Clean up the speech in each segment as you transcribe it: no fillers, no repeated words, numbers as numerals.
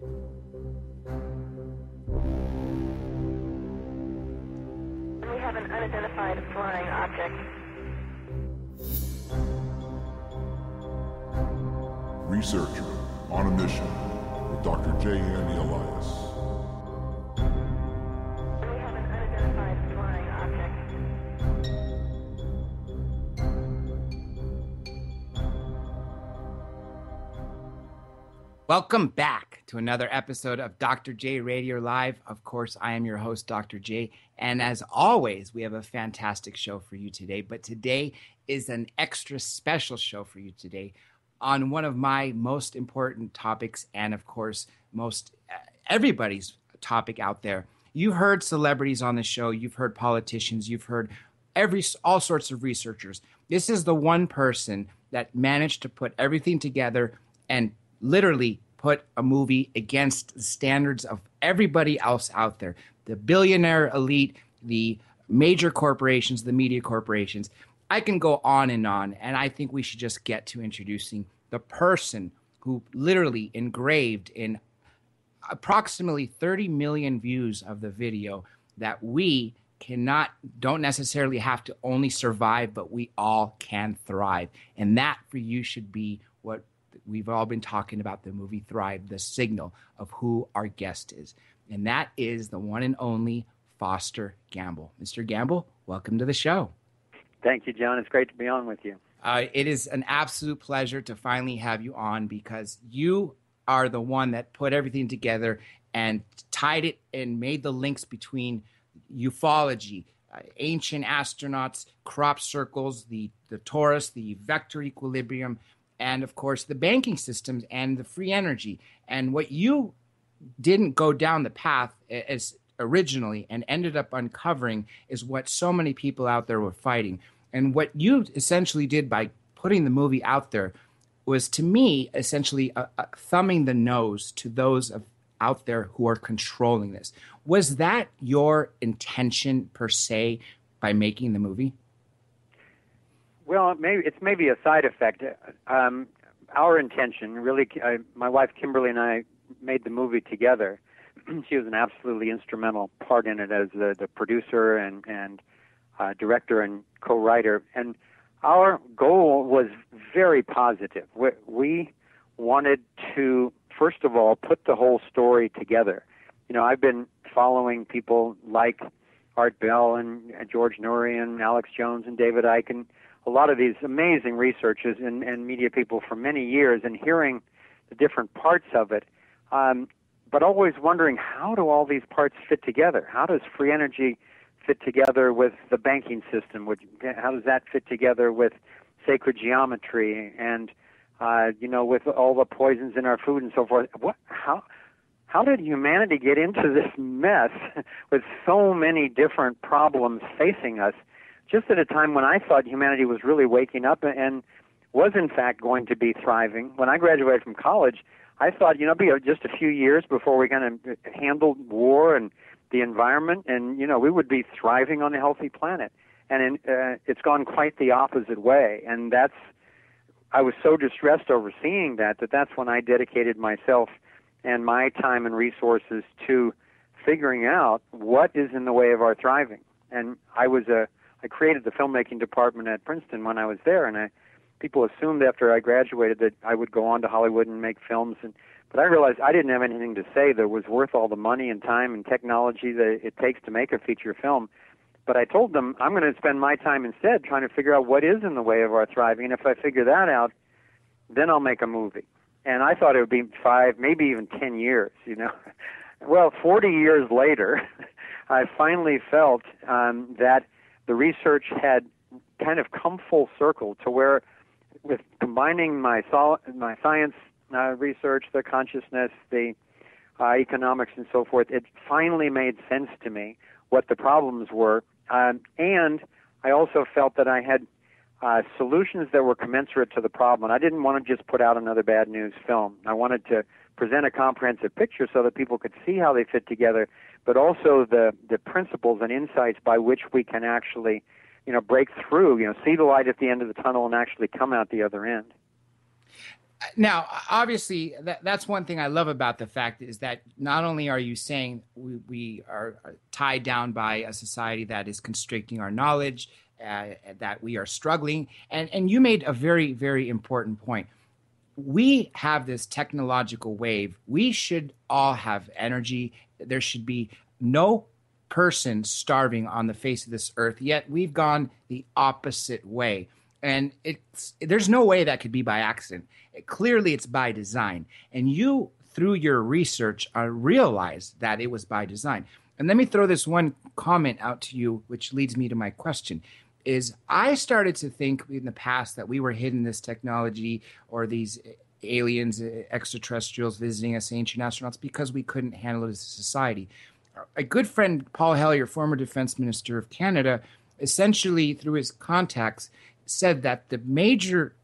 We have an unidentified flying object. Researcher on a mission with Dr. J. Andy Elias. We have an unidentified flying object. Welcome back to another episode of Dr. J Radio Live. Of course, I am your host, Dr. J. And as always, we have a fantastic show for you today. But today is an extra special show for you today on one of my most important topics and, of course, most everybody's topic out there. You've heard celebrities on the show. You've heard politicians. You've heard all sorts of researchers. This is the one person that managed to put everything together and literally put a movie against the standards of everybody else out there. The billionaire elite, the major corporations, the media corporations. I can go on, and I think we should just get to introducing the person who literally engraved in approximately 30 million views of the video that we don't necessarily have to only survive, but we all can thrive. And that for you should be what we've all been talking about, the movie Thrive, the signal of who our guest is. And that is the one and only Foster Gamble. Mr. Gamble, welcome to the show. Thank you, John. It's great to be on with you. It is an absolute pleasure to finally have you on because you are the one that put everything together and tied it and made the links between ufology, ancient astronauts, crop circles, the torus, the vector equilibrium, and, of course, the banking systems and the free energy. And what you didn't go down the path as originally and ended up uncovering is what so many people out there were fighting. And what you essentially did by putting the movie out there was, to me, essentially thumbing the nose to those out there who are controlling this. Was that your intention, per se, by making the movie? Well, it's maybe a side effect. Our intention, really, my wife Kimberly and I made the movie together. She was an absolutely instrumental part in it as the producer and director and co-writer. And our goal was very positive. We wanted to, first of all, put the whole story together. You know, I've been following people like Art Bell and George Noory and Alex Jones and David Icke and a lot of these amazing researchers and media people for many years, and hearing the different parts of it, but always wondering, how do all these parts fit together? How does free energy fit together with the banking system? How does that fit together with sacred geometry and, with all the poisons in our food and so forth? How did humanity get into this mess with so many different problems facing us, just at a time when I thought humanity was really waking up and was in fact going to be thriving? When I graduated from college, I thought, be just a few years before we kind of handled war and the environment, and, we would be thriving on a healthy planet. And it's gone quite the opposite way. And I was so distressed over seeing that's when I dedicated myself and my time and resources to figuring out what is in the way of our thriving. And I created the filmmaking department at Princeton when I was there, and people assumed after I graduated that I would go on to Hollywood and make films. But I realized I didn't have anything to say that was worth all the money and time and technology that it takes to make a feature film. But I told them I'm going to spend my time instead trying to figure out what is in the way of our thriving, and if I figure that out, then I'll make a movie. And I thought it would be 5, maybe even 10 years, Well, 40 years later, I finally felt that the research had kind of come full circle to where, with combining my science research, the consciousness, the economics and so forth, it finally made sense to me what the problems were. And I also felt that I had solutions that were commensurate to the problem. And I didn't want to just put out another bad news film. I wanted to present a comprehensive picture so that people could see how they fit together, but also the principles and insights by which we can actually, break through, see the light at the end of the tunnel and actually come out the other end. Now, obviously, that's one thing I love about the fact is that not only are you saying we are tied down by a society that is constricting our knowledge, that we are struggling, and you made a very, very important point. We have this technological wave. We should all have energy. There should be no person starving on the face of this earth, yet we've gone the opposite way. And there's no way that could be by accident. Clearly, it's by design. And you, through your research, realized that it was by design. And let me throw this one comment out to you, which leads me to my question. Is I started to think in the past that we were hidden this technology or these aliens, extraterrestrials visiting us, ancient astronauts, because we couldn't handle it as a society. A good friend, Paul Hellyer, former defense minister of Canada, essentially through his contacts, said that the major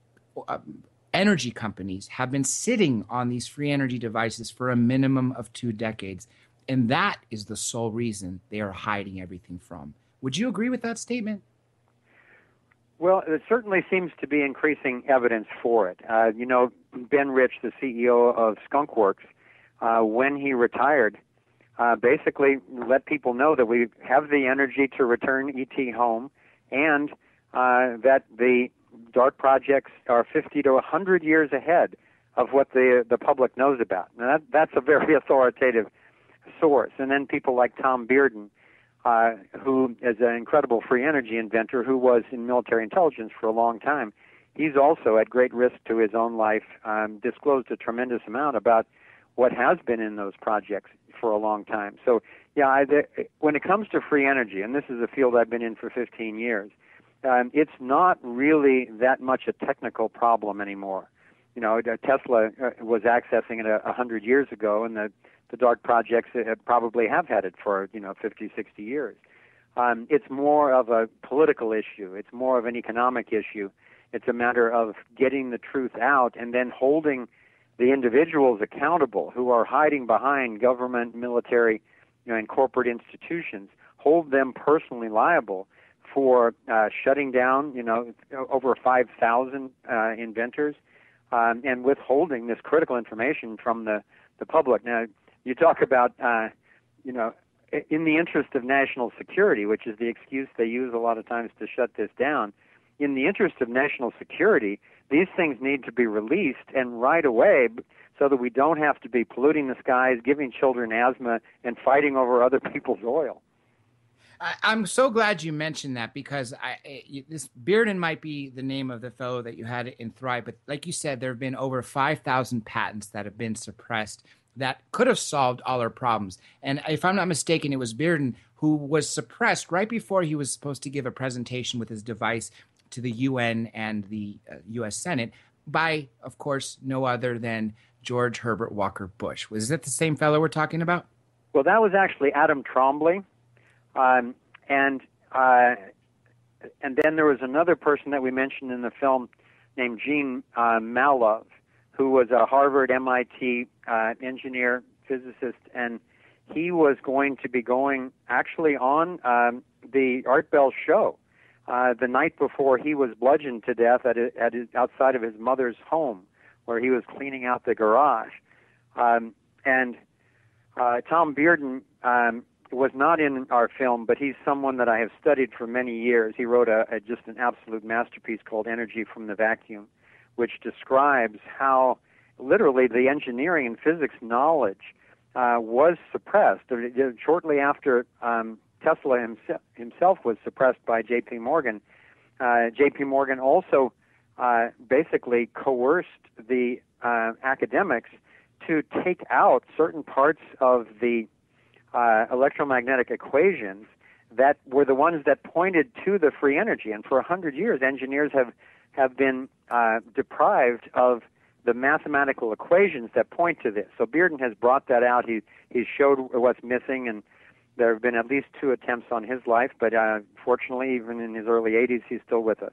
energy companies have been sitting on these free energy devices for a minimum of 2 decades. And that is the sole reason they are hiding everything from. Would you agree with that statement? Well, there certainly seems to be increasing evidence for it. Ben Rich, the CEO of Skunkworks, when he retired, basically let people know that we have the energy to return ET home, and that the dark projects are 50 to 100 years ahead of what the public knows about. Now, that's a very authoritative source. And then people like Tom Bearden, who is an incredible free energy inventor who was in military intelligence for a long time. He's also at great risk to his own life, disclosed a tremendous amount about what has been in those projects for a long time. So, yeah, when it comes to free energy, and this is a field I've been in for 15 years, it's not really that much a technical problem anymore. Tesla was accessing it 100 years ago, and the dark projects probably have had it for 50, 60 years. It's more of a political issue. It's more of an economic issue. It's a matter of getting the truth out and then holding the individuals accountable who are hiding behind government, military, and corporate institutions. Hold them personally liable for shutting down, over 5,000 inventors and withholding this critical information from the public. Now, you talk about, in the interest of national security, which is the excuse they use a lot of times to shut this down. In the interest of national security, these things need to be released and right away so that we don't have to be polluting the skies, giving children asthma, and fighting over other people's oil. I'm so glad you mentioned that because this Bearden might be the name of the fellow that you had in Thrive, but like you said, there have been over 5,000 patents that have been suppressed that could have solved all our problems. And if I'm not mistaken, it was Bearden who was suppressed right before he was supposed to give a presentation with his device to the UN and the U.S. Senate by, of course, no other than George Herbert Walker Bush. Was that the same fellow we're talking about? Well, that was actually Adam Trombley. And then there was another person that we mentioned in the film named Gene Malov, who was a Harvard, MIT engineer, physicist, and he was going to be going actually on the Art Bell show the night before he was bludgeoned to death outside of his mother's home, where he was cleaning out the garage. And Tom Bearden was not in our film, but he's someone that I have studied for many years. He wrote just an absolute masterpiece called Energy from the Vacuum, which describes how literally the engineering and physics knowledge was suppressed. Shortly after Tesla himself was suppressed by J.P. Morgan, J.P. Morgan also basically coerced the academics to take out certain parts of the electromagnetic equations that were the ones that pointed to the free energy. And for 100 years, engineers have been deprived of the mathematical equations that point to this. So Bearden has brought that out. He showed what's missing, and there have been at least 2 attempts on his life, but fortunately, even in his early 80s, he's still with us.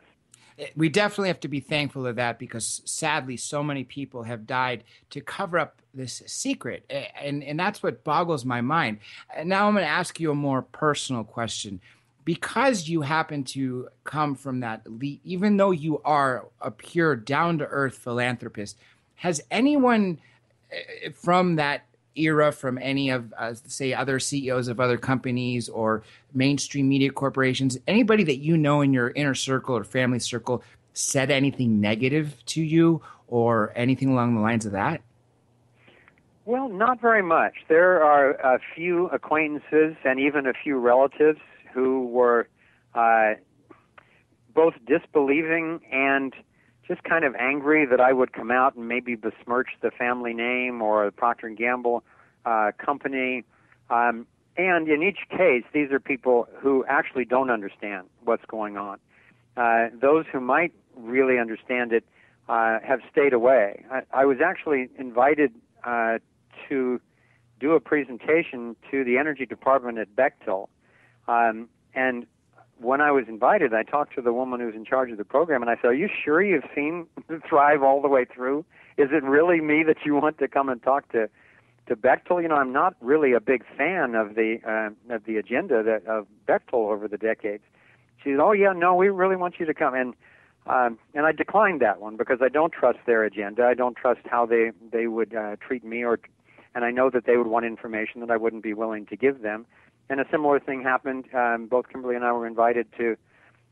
We definitely have to be thankful of that because sadly, so many people have died to cover up this secret. And that's what boggles my mind. And now I'm going to ask you a more personal question. Because you happen to come from that elite, even though you are a pure down-to-earth philanthropist, Has anyone from that era, from any of, say, other CEOs of other companies or mainstream media corporations, anybody that you know in your inner circle or family circle said anything negative to you or anything along the lines of that? Well, not very much. There are a few acquaintances and even a few relatives who were both disbelieving and just kind of angry that I would come out and maybe besmirch the family name or the Procter & Gamble company. And in each case, these are people who actually don't understand what's going on. Those who might really understand it have stayed away. I was actually invited to do a presentation to the energy department at Bechtel. And when I was invited, I talked to the woman who's in charge of the program, and I said, "Are you sure you've seen Thrive all the way through? Is it really me that you want to come and talk to Bechtel? You know, I'm not really a big fan of the agenda of Bechtel over the decades." She said, "Oh yeah, no, we really want you to come." And I declined that one because I don't trust their agenda. I don't trust how they would treat me, and I know that they would want information that I wouldn't be willing to give them. And a similar thing happened. Both Kimberly and I were invited to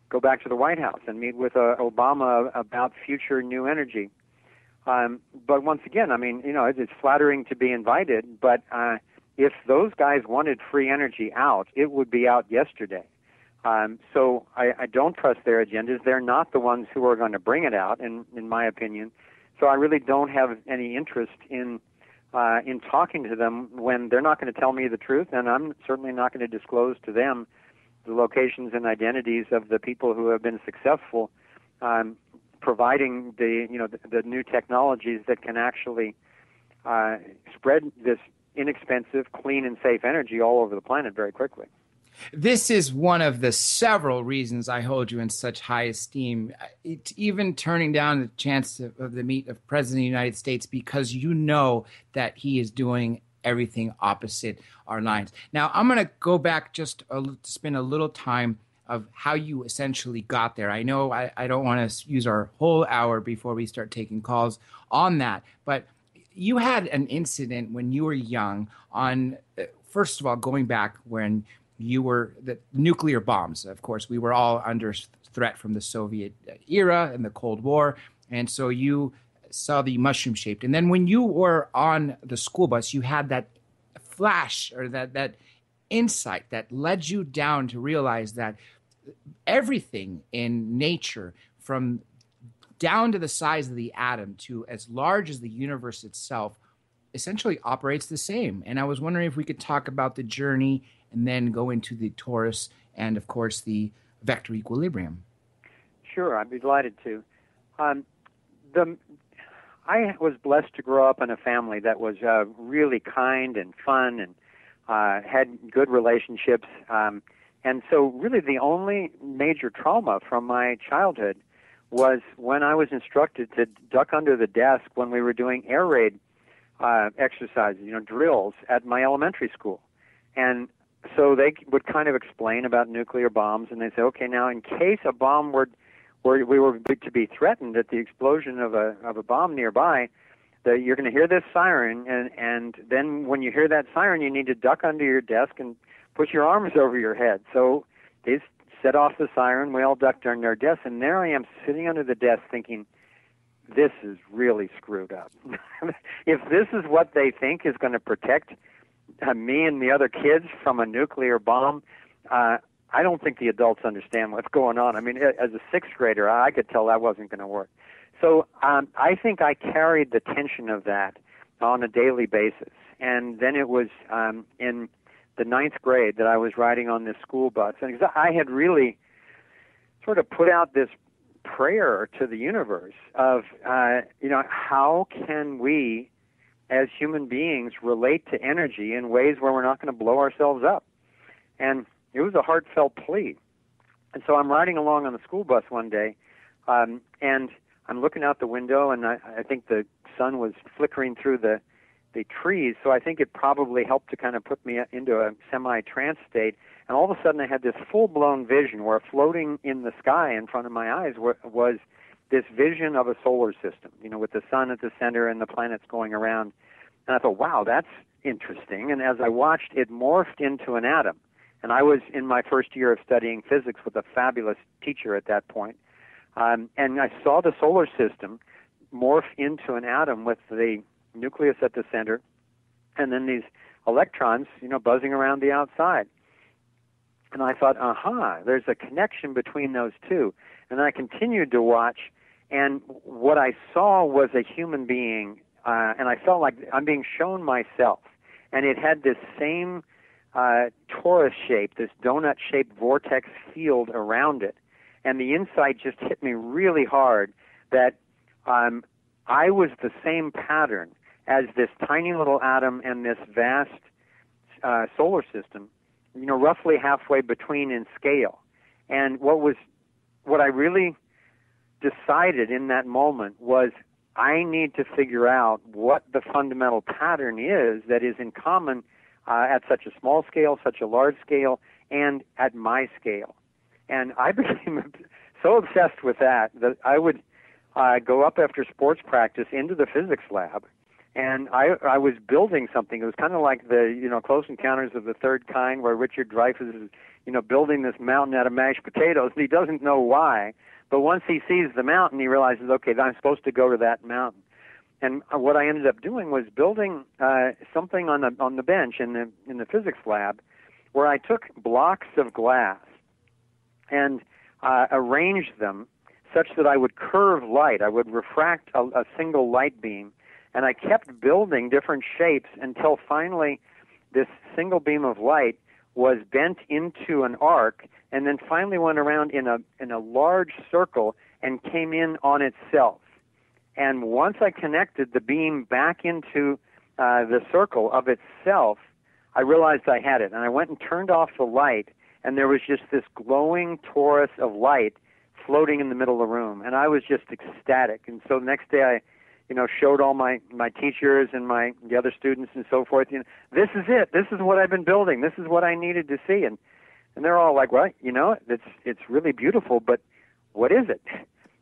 go back to the White House and meet with Obama about future new energy. But once again, I mean, you know, it's flattering to be invited, but if those guys wanted free energy out, it would be out yesterday. So I don't trust their agendas. They're not the ones who are going to bring it out, in my opinion. So I really don't have any interest in talking to them when they're not going to tell me the truth, and I'm certainly not going to disclose to them the locations and identities of the people who have been successful providing the new technologies that can actually spread this inexpensive, clean, and safe energy all over the planet very quickly. This is one of the several reasons I hold you in such high esteem, even turning down the chance of the meet of President of the United States, because you know that he is doing everything opposite our lines. Now, I'm going to go back just to spend a little time of how you essentially got there. I know I don't want to use our whole hour before we start taking calls on that, but you had an incident when you were young on, first of all, going back when you were the nuclear bombs. Of course, we were all under threat from the Soviet era and the Cold War. And so you saw the mushroom shaped. And then when you were on the school bus, you had that flash or that insight that led you down to realize that everything in nature, from down to the size of the atom to as large as the universe itself, essentially operates the same. And I was wondering if we could talk about the journey and then go into the torus and, of course, the vector equilibrium. Sure, I'd be delighted to. I was blessed to grow up in a family that was really kind and fun and had good relationships. And so really the only major trauma from my childhood was when I was instructed to duck under the desk when we were doing air raid exercises, drills at my elementary school. And so they would kind of explain about nuclear bombs, and they'd say, okay, now in case a bomb we were to be threatened at the explosion of a bomb nearby, that you're going to hear this siren, and then when you hear that siren, you need to duck under your desk and put your arms over your head. So they set off the siren, we all ducked under our desks, and there I am sitting under the desk thinking, this is really screwed up. If this is what they think is going to protect me and the other kids from a nuclear bomb, I don't think the adults understand what's going on. I mean, as a sixth grader, I could tell that wasn't going to work. So I think I carried the tension of that on a daily basis. And then it was in the ninth grade that I was riding on this school bus. And I had really sort of put out this prayer to the universe of, how can we as human beings relate to energy in ways where we're not going to blow ourselves up? And it was a heartfelt plea. And so I'm riding along on the school bus one day, and I'm looking out the window, and I think the sun was flickering through the trees, so I think it probably helped to kind of put me into a semi-trance state. And all of a sudden I had this full-blown vision where floating in the sky in front of my eyes was this vision of a solar system, with the sun at the center and the planets going around. And I thought, wow, that's interesting. And as I watched, it morphed into an atom. And I was in my first year of studying physics with a fabulous teacher at that point. And I saw the solar system morph into an atom with the nucleus at the center, and then these electrons, buzzing around the outside. And I thought, there's a connection between those two. And I continued to watch, and what I saw was a human being, and I felt like I'm being shown myself. And it had this same torus shape, this donut-shaped vortex field around it. And the insight just hit me really hard that I was the same pattern as this tiny little atom and this vast solar system, roughly halfway between in scale. And what I really decided in that moment was I need to figure out what the fundamental pattern is that is in common at such a small scale, such a large scale, and at my scale. And I became so obsessed with that I would go up after sports practice into the physics lab, and I was building something. It was kind of like the Close Encounters of the Third Kind, where Richard Dreyfuss is building this mountain out of mashed potatoes, and he doesn't know why. But once he sees the mountain, he realizes, okay, I'm supposed to go to that mountain. And what I ended up doing was building something on the bench in the physics lab, where I took blocks of glass and arranged them such that I would curve light. I would refract a single light beam, and I kept building different shapes until finally this single beam of light was bent into an arc, and then finally went around in a large circle and came in on itself. And once I connected the beam back into the circle of itself, I realized I had it. And I went and turned off the light, and there was just this glowing torus of light floating in the middle of the room. And I was just ecstatic. And so the next day I showed all my teachers and the other students and so forth, this is it. This is what I've been building. This is what I needed to see. And they're all like, well, it's really beautiful, but what is it?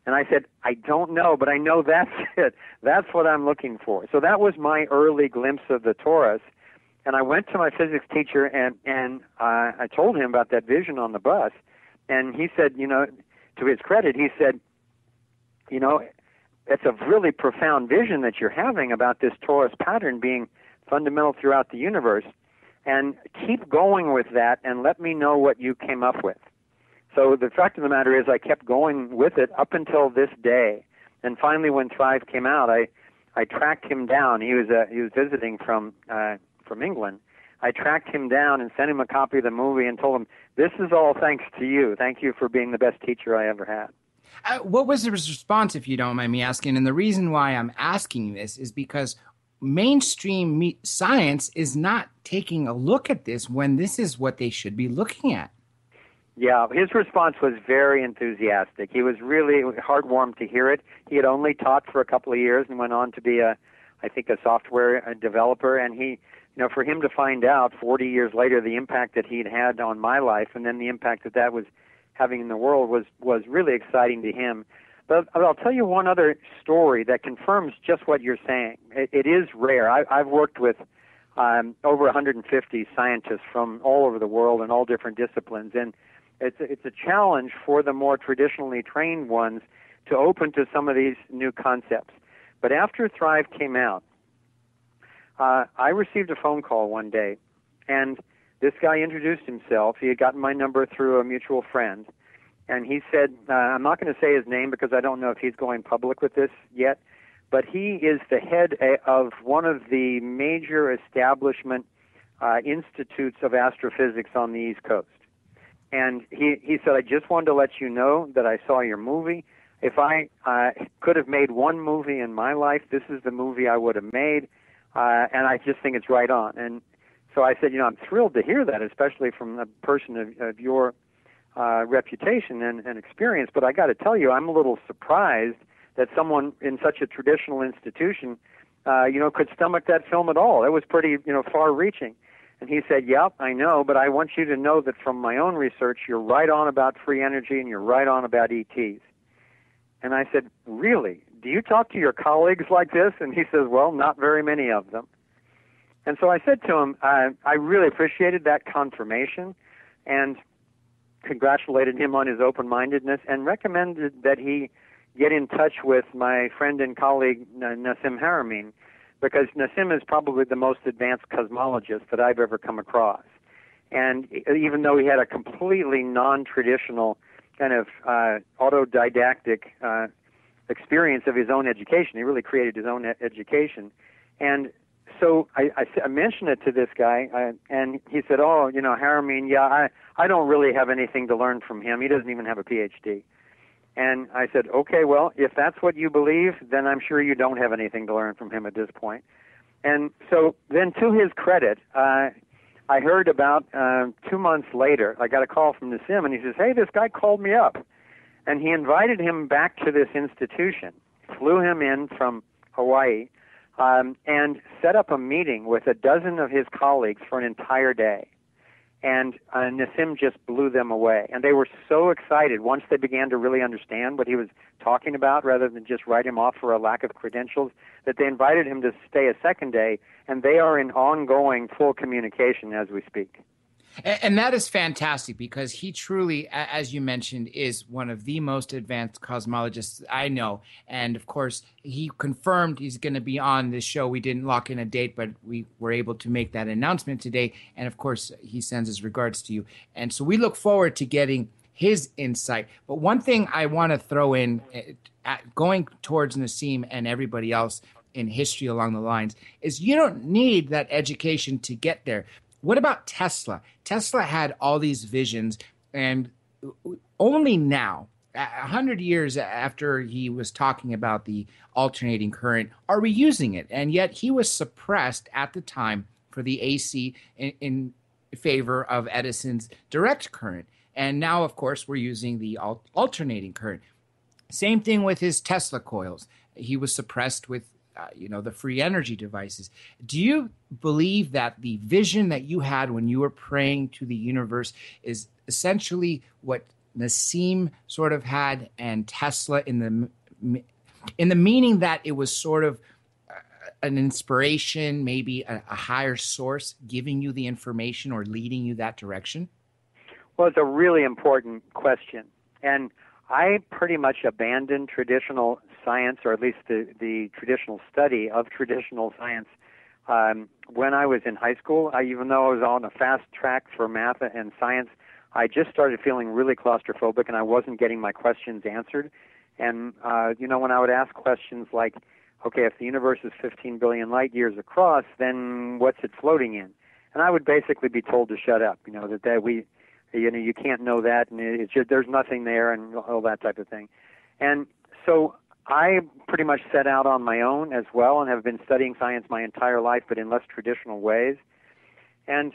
And I said, I don't know, but I know that's it. That's what I'm looking for. So that was my early glimpse of the torus. And I went to my physics teacher and I told him about that vision on the bus. And he said, to his credit, he said, it's a really profound vision that you're having about this torus pattern being fundamental throughout the universe. And keep going with that and let me know what you came up with. So the fact of the matter is I kept going with it up until this day. And finally when Thrive came out, I tracked him down. He was visiting from England. I tracked him down and sent him a copy of the movie and told him, this is all thanks to you. Thank you for being the best teacher I ever had. What was his response, if you don't mind me asking? And the reason why I'm asking this is because mainstream science is not taking a look at this when this is what they should be looking at. Yeah, his response was very enthusiastic. He was really heartwarmed to hear it. He had only taught for a couple of years and went on to be a software developer. And for him to find out 40 years later the impact that he'd had on my life and then the impact that was having in the world was really exciting to him. But I'll tell you one other story that confirms just what you're saying. It is rare. I've worked with over 150 scientists from all over the world in all different disciplines, and it's a challenge for the more traditionally trained ones to open to some of these new concepts. But after Thrive came out, I received a phone call one day, and this guy introduced himself. He had gotten my number through a mutual friend, and he said, I'm not going to say his name because I don't know if he's going public with this yet, but he is the head of one of the major establishment institutes of astrophysics on the East Coast. And he said, I just wanted to let you know that I saw your movie. If I could have made one movie in my life, this is the movie I would have made, and I just think it's right on. And so I said, I'm thrilled to hear that, especially from a person of your reputation and experience, but I got to tell you, I'm a little surprised that someone in such a traditional institution, could stomach that film at all. It was pretty, far-reaching. And he said, yep, I know, but I want you to know that from my own research, you're right on about free energy and you're right on about ETs. And I said, really? Do you talk to your colleagues like this? And he says, well, not very many of them. And so I said to him, I really appreciated that confirmation and congratulated him on his open-mindedness and recommended that he get in touch with my friend and colleague, Nassim Haramein, because Nassim is probably the most advanced cosmologist that I've ever come across. And even though he had a completely non-traditional kind of autodidactic experience of his own education, he really created his own education. And so I mentioned it to this guy, and he said, oh, Haramein, yeah, I don't really have anything to learn from him. He doesn't even have a PhD. And I said, okay, well, if that's what you believe, then I'm sure you don't have anything to learn from him at this point. And so then to his credit, I heard about 2 months later, I got a call from Nassim, and he says, hey, this guy called me up. And he invited him back to this institution, flew him in from Hawaii, and set up a meeting with a dozen of his colleagues for an entire day. And Nassim just blew them away. And they were so excited once they began to really understand what he was talking about rather than just write him off for a lack of credentials, that they invited him to stay a second day, and they are in ongoing full communication as we speak. And that is fantastic because he truly, as you mentioned, is one of the most advanced cosmologists I know. And of course, he confirmed he's going to be on this show. We didn't lock in a date, but we were able to make that announcement today. And of course, he sends his regards to you. And so we look forward to getting his insight. But one thing I want to throw in, going towards Nassim and everybody else in history along the lines, is you don't need that education to get there. What about Tesla? Tesla had all these visions, and only now, 100 years after he was talking about the alternating current, are we using it? And yet he was suppressed at the time for the AC in favor of Edison's direct current. And now, of course, we're using the alternating current. Same thing with his Tesla coils. He was suppressed with the free energy devices. Do you believe that the vision that you had when you were praying to the universe is essentially what Nassim sort of had and Tesla in the meaning that it was sort of an inspiration, maybe a higher source giving you the information or leading you that direction? Well, it's a really important question. And I pretty much abandoned traditional science, or at least the traditional study of traditional science, when I was in high school. Even though I was on a fast track for math and science, I just started feeling really claustrophobic, and I wasn't getting my questions answered. And, when I would ask questions like, okay, if the universe is 15 billion light years across, then what's it floating in? And I would basically be told to shut up, you can't know that, and it's just, there's nothing there, and all that type of thing. And so I pretty much set out on my own as well, and have been studying science my entire life, but in less traditional ways. And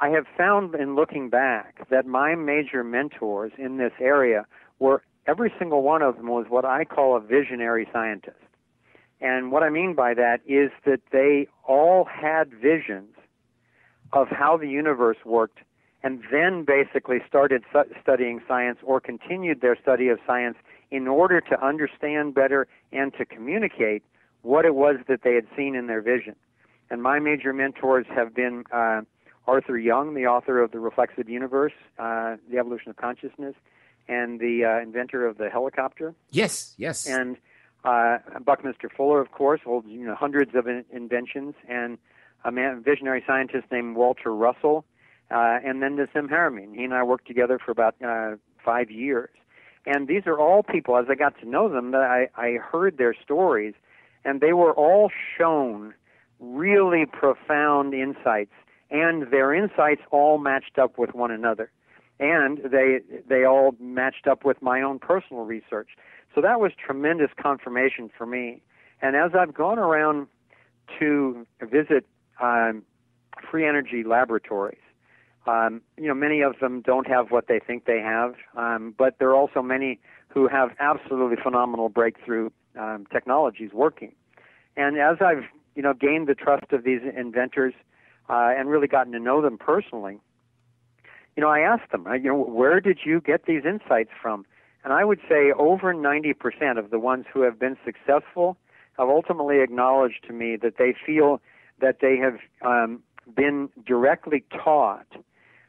I have found in looking back that my major mentors in this area were, every single one of them was what I call a visionary scientist. And what I mean by that is that they all had visions of how the universe worked, and then basically started studying science or continued their study of science in order to understand better and to communicate what it was that they had seen in their vision. And my major mentors have been Arthur Young, the author of The Reflexive Universe, The Evolution of Consciousness, and the inventor of the helicopter. Yes. And Buckminster Fuller, of course, holds hundreds of inventions, and a visionary scientist named Walter Russell, and then Nassim Haramein. He and I worked together for about 5 years. And these are all people, as I got to know them, that I heard their stories, and they were all shown really profound insights, and their insights all matched up with one another. And they all matched up with my own personal research. So that was tremendous confirmation for me. And as I've gone around to visit free energy laboratories, many of them don't have what they think they have, but there are also many who have absolutely phenomenal breakthrough technologies working. And as I've, gained the trust of these inventors and really gotten to know them personally, I asked them, where did you get these insights from? And I would say over 90% of the ones who have been successful have ultimately acknowledged to me that they feel that they have been directly taught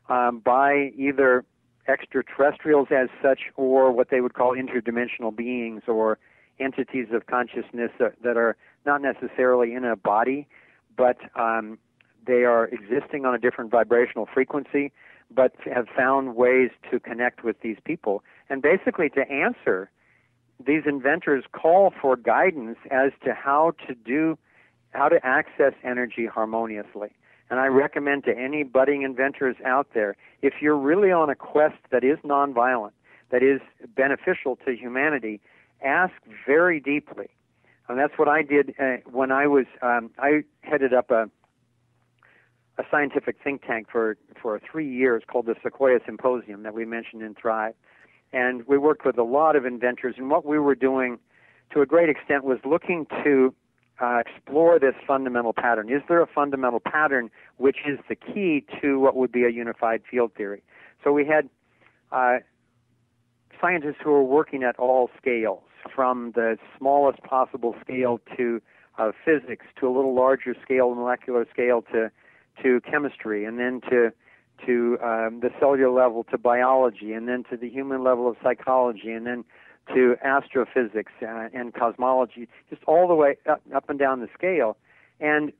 by either extraterrestrials as such, or what they would call interdimensional beings, or entities of consciousness that are not necessarily in a body, but they are existing on a different vibrational frequency, but have found ways to connect with these people. And basically to answer these inventors' call for guidance as to how to access energy harmoniously. And I recommend to any budding inventors out there, if you're really on a quest that is nonviolent, that is beneficial to humanity, ask very deeply. And that's what I did when I headed up a scientific think tank for 3 years called the Sequoia Symposium that we mentioned in Thrive. And we worked with a lot of inventors, and what we were doing to a great extent was looking to explore this fundamental pattern. Is there a fundamental pattern which is the key to what would be a unified field theory? So we had scientists who were working at all scales, from the smallest possible scale to physics, to a little larger scale, molecular scale, to chemistry, and then to the cellular level, to biology, and then to the human level of psychology, and then to astrophysics and cosmology, just all the way up and down the scale. And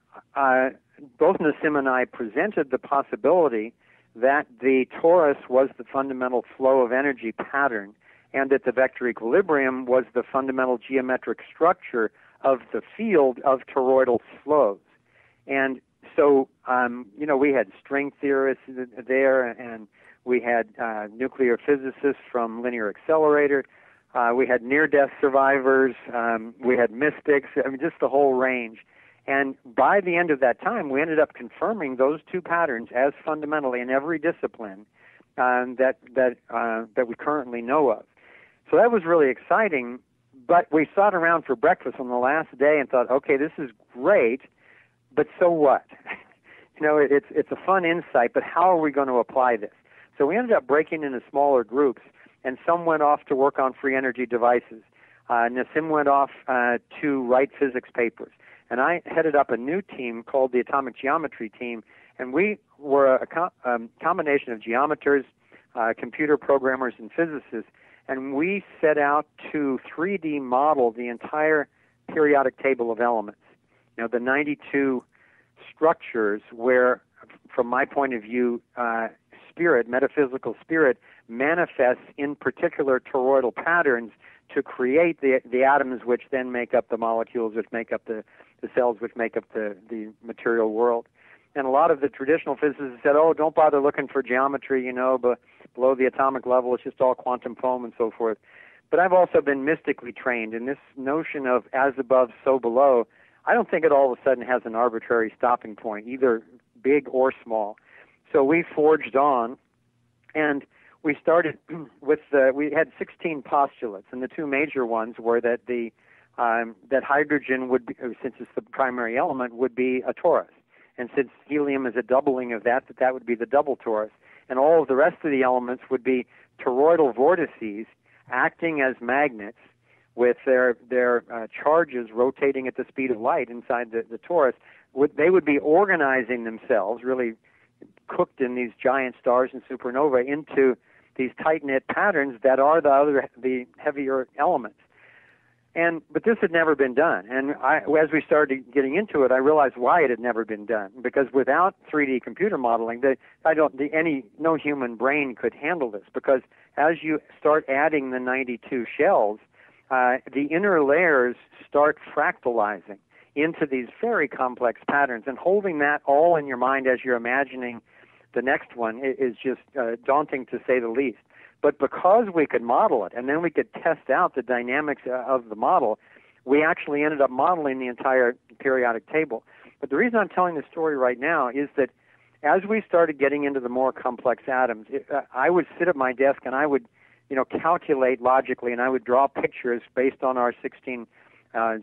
both Nassim and I presented the possibility that the torus was the fundamental flow of energy pattern, and that the vector equilibrium was the fundamental geometric structure of the field of toroidal flows. And so, we had string theorists there, and we had nuclear physicists from Linear Accelerator. We had near-death survivors. We had mystics. Just the whole range. And by the end of that time, we ended up confirming those two patterns as fundamentally in every discipline that we currently know of. So that was really exciting. But we sat around for breakfast on the last day and thought, okay, this is great, but so what? It's a fun insight, but how are we going to apply this? So we ended up breaking into smaller groups, and some went off to work on free energy devices. Nassim went off to write physics papers. And I headed up a new team called the Atomic Geometry Team, and we were a combination of geometers, computer programmers, and physicists, and we set out to 3D model the entire periodic table of elements. The 92 structures where, from my point of view, spirit, metaphysical spirit, manifests in particular toroidal patterns to create the atoms which then make up the molecules, which make up the cells, which make up the material world. And a lot of the traditional physicists said, oh, don't bother looking for geometry, but below the atomic level, it's just all quantum foam and so forth. But I've also been mystically trained in this notion of as above, so below. I don't think it all of a sudden has an arbitrary stopping point, either big or small. So we forged on, and we started with we had 16 postulates, and the two major ones were that that hydrogen would be, since it's the primary element, would be a torus, and since helium is a doubling of that would be the double torus, and all of the rest of the elements would be toroidal vortices acting as magnets with their charges rotating at the speed of light inside the torus. They would be organizing themselves, really cooked in these giant stars and supernovae, into these tight-knit patterns that are the heavier elements. But this had never been done. And as we started getting into it, I realized why it had never been done. Because without 3D computer modeling, no human brain could handle this. Because as you start adding the 92 shells, the inner layers start fractalizing into these very complex patterns. And holding that all in your mind as you're imagining the next one is just daunting, to say the least. But because we could model it, and then we could test out the dynamics of the model, we actually ended up modeling the entire periodic table. But the reason I'm telling this story right now is that as we started getting into the more complex atoms, I would sit at my desk and I would, calculate logically, and I would draw pictures based on our 16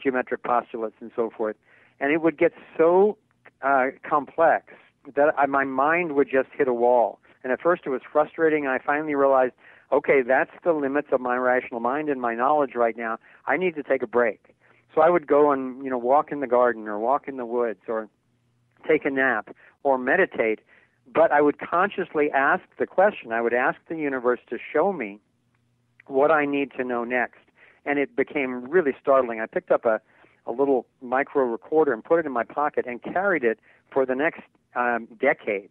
geometric postulates and so forth. And it would get so complex that my mind would just hit a wall. And at first it was frustrating, and I finally realized okay, that's the limits of my rational mind and my knowledge right now. I need to take a break. So I would go and, walk in the garden or walk in the woods or take a nap or meditate. But I would consciously ask the question. I would ask the universe to show me what I need to know next. And it became really startling. I picked up a little micro recorder and put it in my pocket and carried it for the next decade.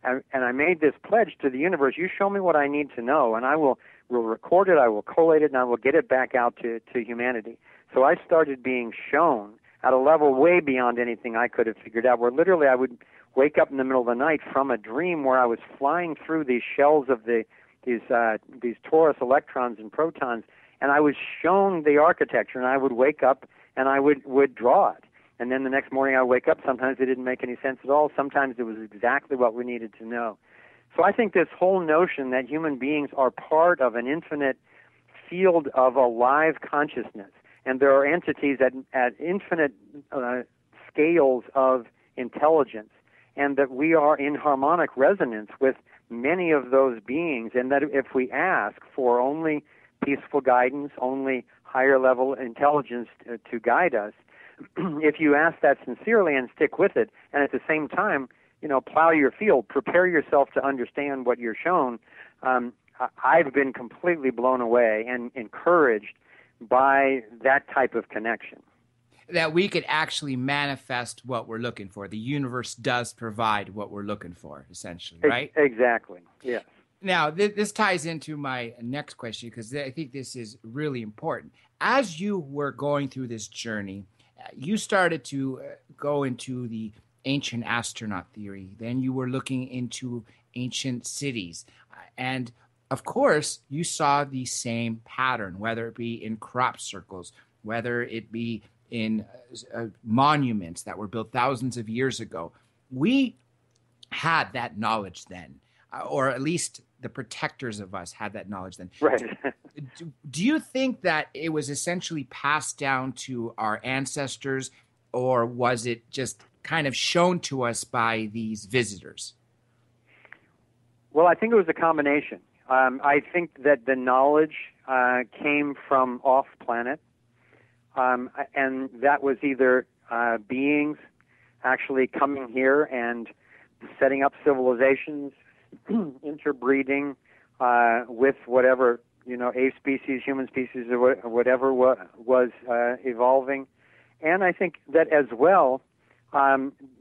And I made this pledge to the universe: you show me what I need to know, and I will record it, I will collate it, and I will get it back out to humanity. So I started being shown at a level way beyond anything I could have figured out, where literally I would wake up in the middle of the night from a dream where I was flying through these shells of these torus electrons and protons, and I was shown the architecture, and I would wake up and I would draw it. And then the next morning I would wake up. Sometimes it didn't make any sense at all. Sometimes it was exactly what we needed to know. So I think this whole notion that human beings are part of an infinite field of alive consciousness, and there are entities at infinite scales of intelligence, and that we are in harmonic resonance with many of those beings, and that if we ask for only peaceful guidance, only higher level intelligence to guide us, if you ask that sincerely and stick with it, and at the same time, plow your field, prepare yourself to understand what you're shown, I've been completely blown away and encouraged by that type of connection. That we could actually manifest what we're looking for. The universe does provide what we're looking for, essentially, right? Exactly, yes. Now, this ties into my next question, because I think this is really important. As you were going through this journey, you started to go into the ancient astronaut theory. Then you were looking into ancient cities. And, of course, you saw the same pattern, whether it be in crop circles, whether it be in monuments that were built thousands of years ago. We had that knowledge then, or at least the protectors of us had that knowledge then. Right. Do you think that it was essentially passed down to our ancestors, or was it just kind of shown to us by these visitors? Well, I think it was a combination. I think that the knowledge came from off-planet, and that was either beings actually coming here and setting up civilizations, interbreeding with whatever, ape species, human species, or whatever was evolving. And I think that as well,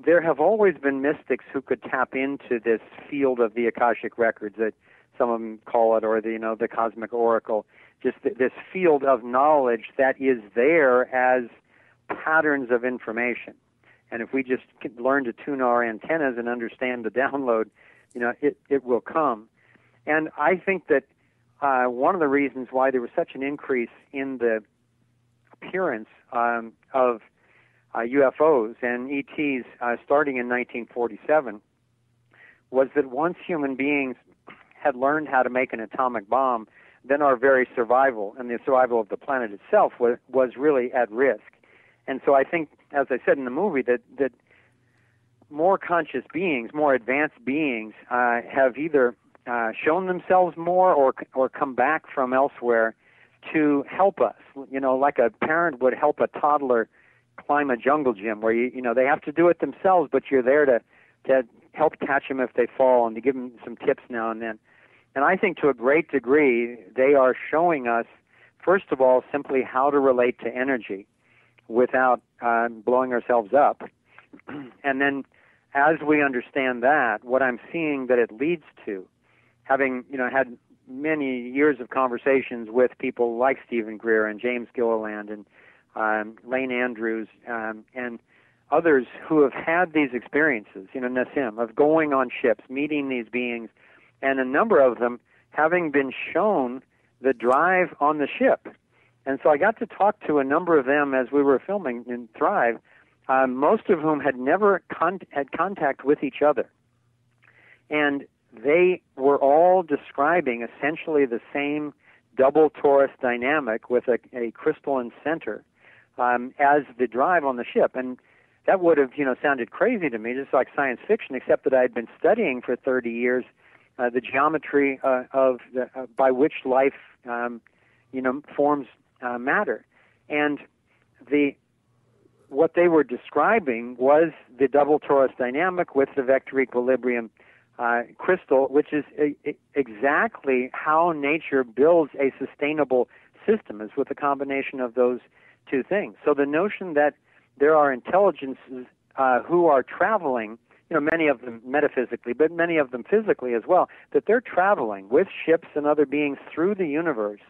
there have always been mystics who could tap into this field of the Akashic records, that some of them call it, or the cosmic oracle, just this field of knowledge that is there as patterns of information. And if we just learn to tune our antennas and understand the download, it will come. And I think that one of the reasons why there was such an increase in the appearance of UFOs and ETs starting in 1947 was that once human beings had learned how to make an atomic bomb, then our very survival and the survival of the planet itself was really at risk. And so I think, as I said in the movie, that more conscious beings, more advanced beings have either shown themselves more or come back from elsewhere to help us. Like a parent would help a toddler climb a jungle gym, where they have to do it themselves, but you're there to help catch them if they fall and to give them some tips now and then. And I think to a great degree, they are showing us, first of all, simply how to relate to energy without blowing ourselves up. And then as we understand that, what I'm seeing that it leads to, having had many years of conversations with people like Stephen Greer and James Gilliland and Lane Andrews and others who have had these experiences, Nassim, of going on ships, meeting these beings, and a number of them having been shown the drive on the ship. And so I got to talk to a number of them as we were filming in Thrive, most of whom had never had contact with each other. And they were all describing essentially the same double torus dynamic with a crystalline center as the drive on the ship. And that would have, sounded crazy to me, just like science fiction, except that I had been studying for 30 years the geometry by which life, forms matter. And what they were describing was the double torus dynamic with the vector equilibrium crystal, which is exactly how nature builds a sustainable system, is with a combination of those two things. So the notion that there are intelligences who are traveling, many of them metaphysically, but many of them physically as well, that they're traveling with ships and other beings through the universe,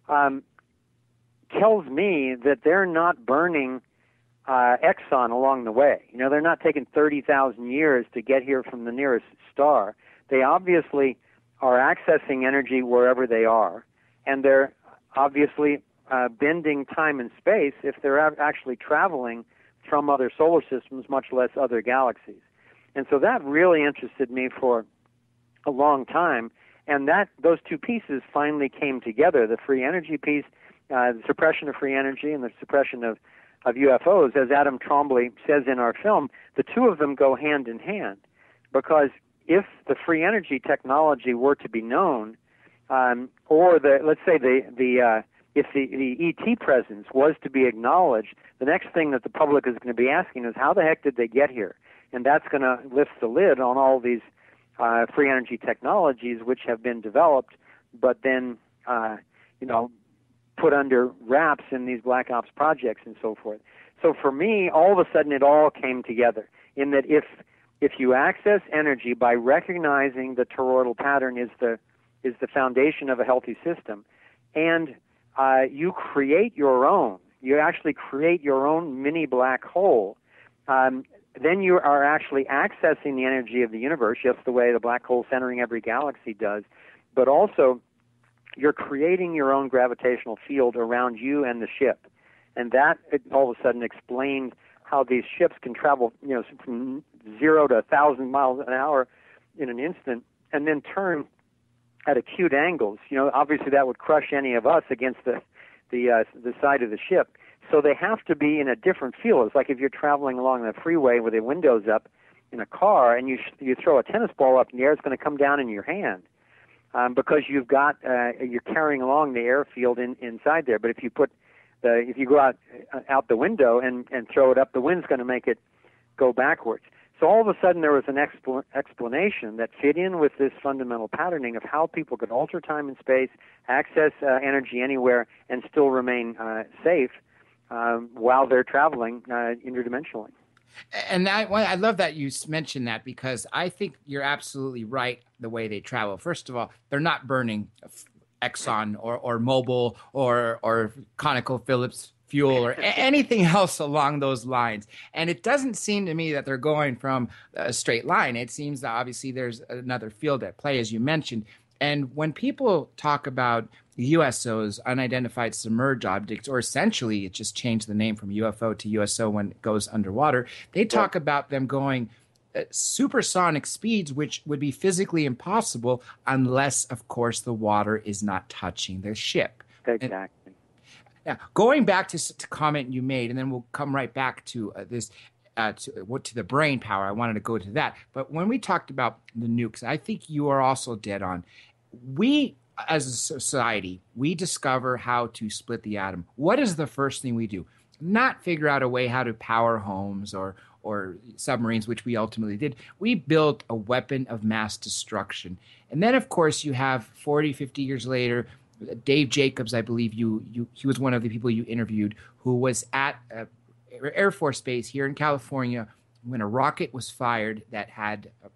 tells me that they're not burning Exxon along the way. They're not taking 30,000 years to get here from the nearest star. They obviously are accessing energy wherever they are, and they're obviously bending time and space if they're actually traveling from other solar systems, much less other galaxies. And so that really interested me for a long time, and those two pieces finally came together, the free energy piece, the suppression of free energy and the suppression of UFOs. As Adam Trombley says in our film, the two of them go hand in hand, because if the free energy technology were to be known, or let's say if the ET presence was to be acknowledged, the next thing that the public is going to be asking is, how the heck did they get here? And that's going to lift the lid on all these free energy technologies which have been developed, but then put under wraps in these black ops projects and so forth. So for me, all of a sudden it all came together in that if you access energy by recognizing the toroidal pattern is the foundation of a healthy system, and you actually create your own mini black hole, then you are actually accessing the energy of the universe, just the way the black hole centering every galaxy does, but also you're creating your own gravitational field around you and the ship. And that all of a sudden explained how these ships can travel, from 0 to 1,000 miles an hour in an instant, and then turn at acute angles. Obviously that would crush any of us against the side of the ship. So they have to be in a different field. It's like if you're traveling along the freeway with the windows up in a car, and you throw a tennis ball up in the air, it's going to come down in your hand. Because you're carrying along the airfield inside there. But if you go out the window and throw it up, the wind's going to make it go backwards. So all of a sudden there was an explanation that fit in with this fundamental patterning of how people could alter time and space, access energy anywhere, and still remain safe while they're traveling interdimensionally. And I love that you mentioned that, because I think you're absolutely right the way they travel. First of all, they're not burning Exxon or Mobil or ConocoPhillips fuel or anything else along those lines. And it doesn't seem to me that they're going from a straight line. It seems that obviously there's another field at play, as you mentioned. And when people talk about USOs, unidentified submerged objects, or essentially it just changed the name from UFO to USO when it goes underwater, they talk about them going supersonic speeds, which would be physically impossible unless, of course, the water is not touching the ship. Exactly. Now, going back to comment you made, and then we'll come right back to this, to the brain power. I wanted to go to that. But when we talked about the nukes, I think you are also dead on. We, as a society, we discover how to split the atom. What is the first thing we do? Not figure out a way how to power homes or submarines, which we ultimately did. We built a weapon of mass destruction. And then, of course, you have 40, 50 years later, Dave Jacobs, I believe he was one of the people you interviewed, who was at Air Force Base here in California when a rocket was fired that had a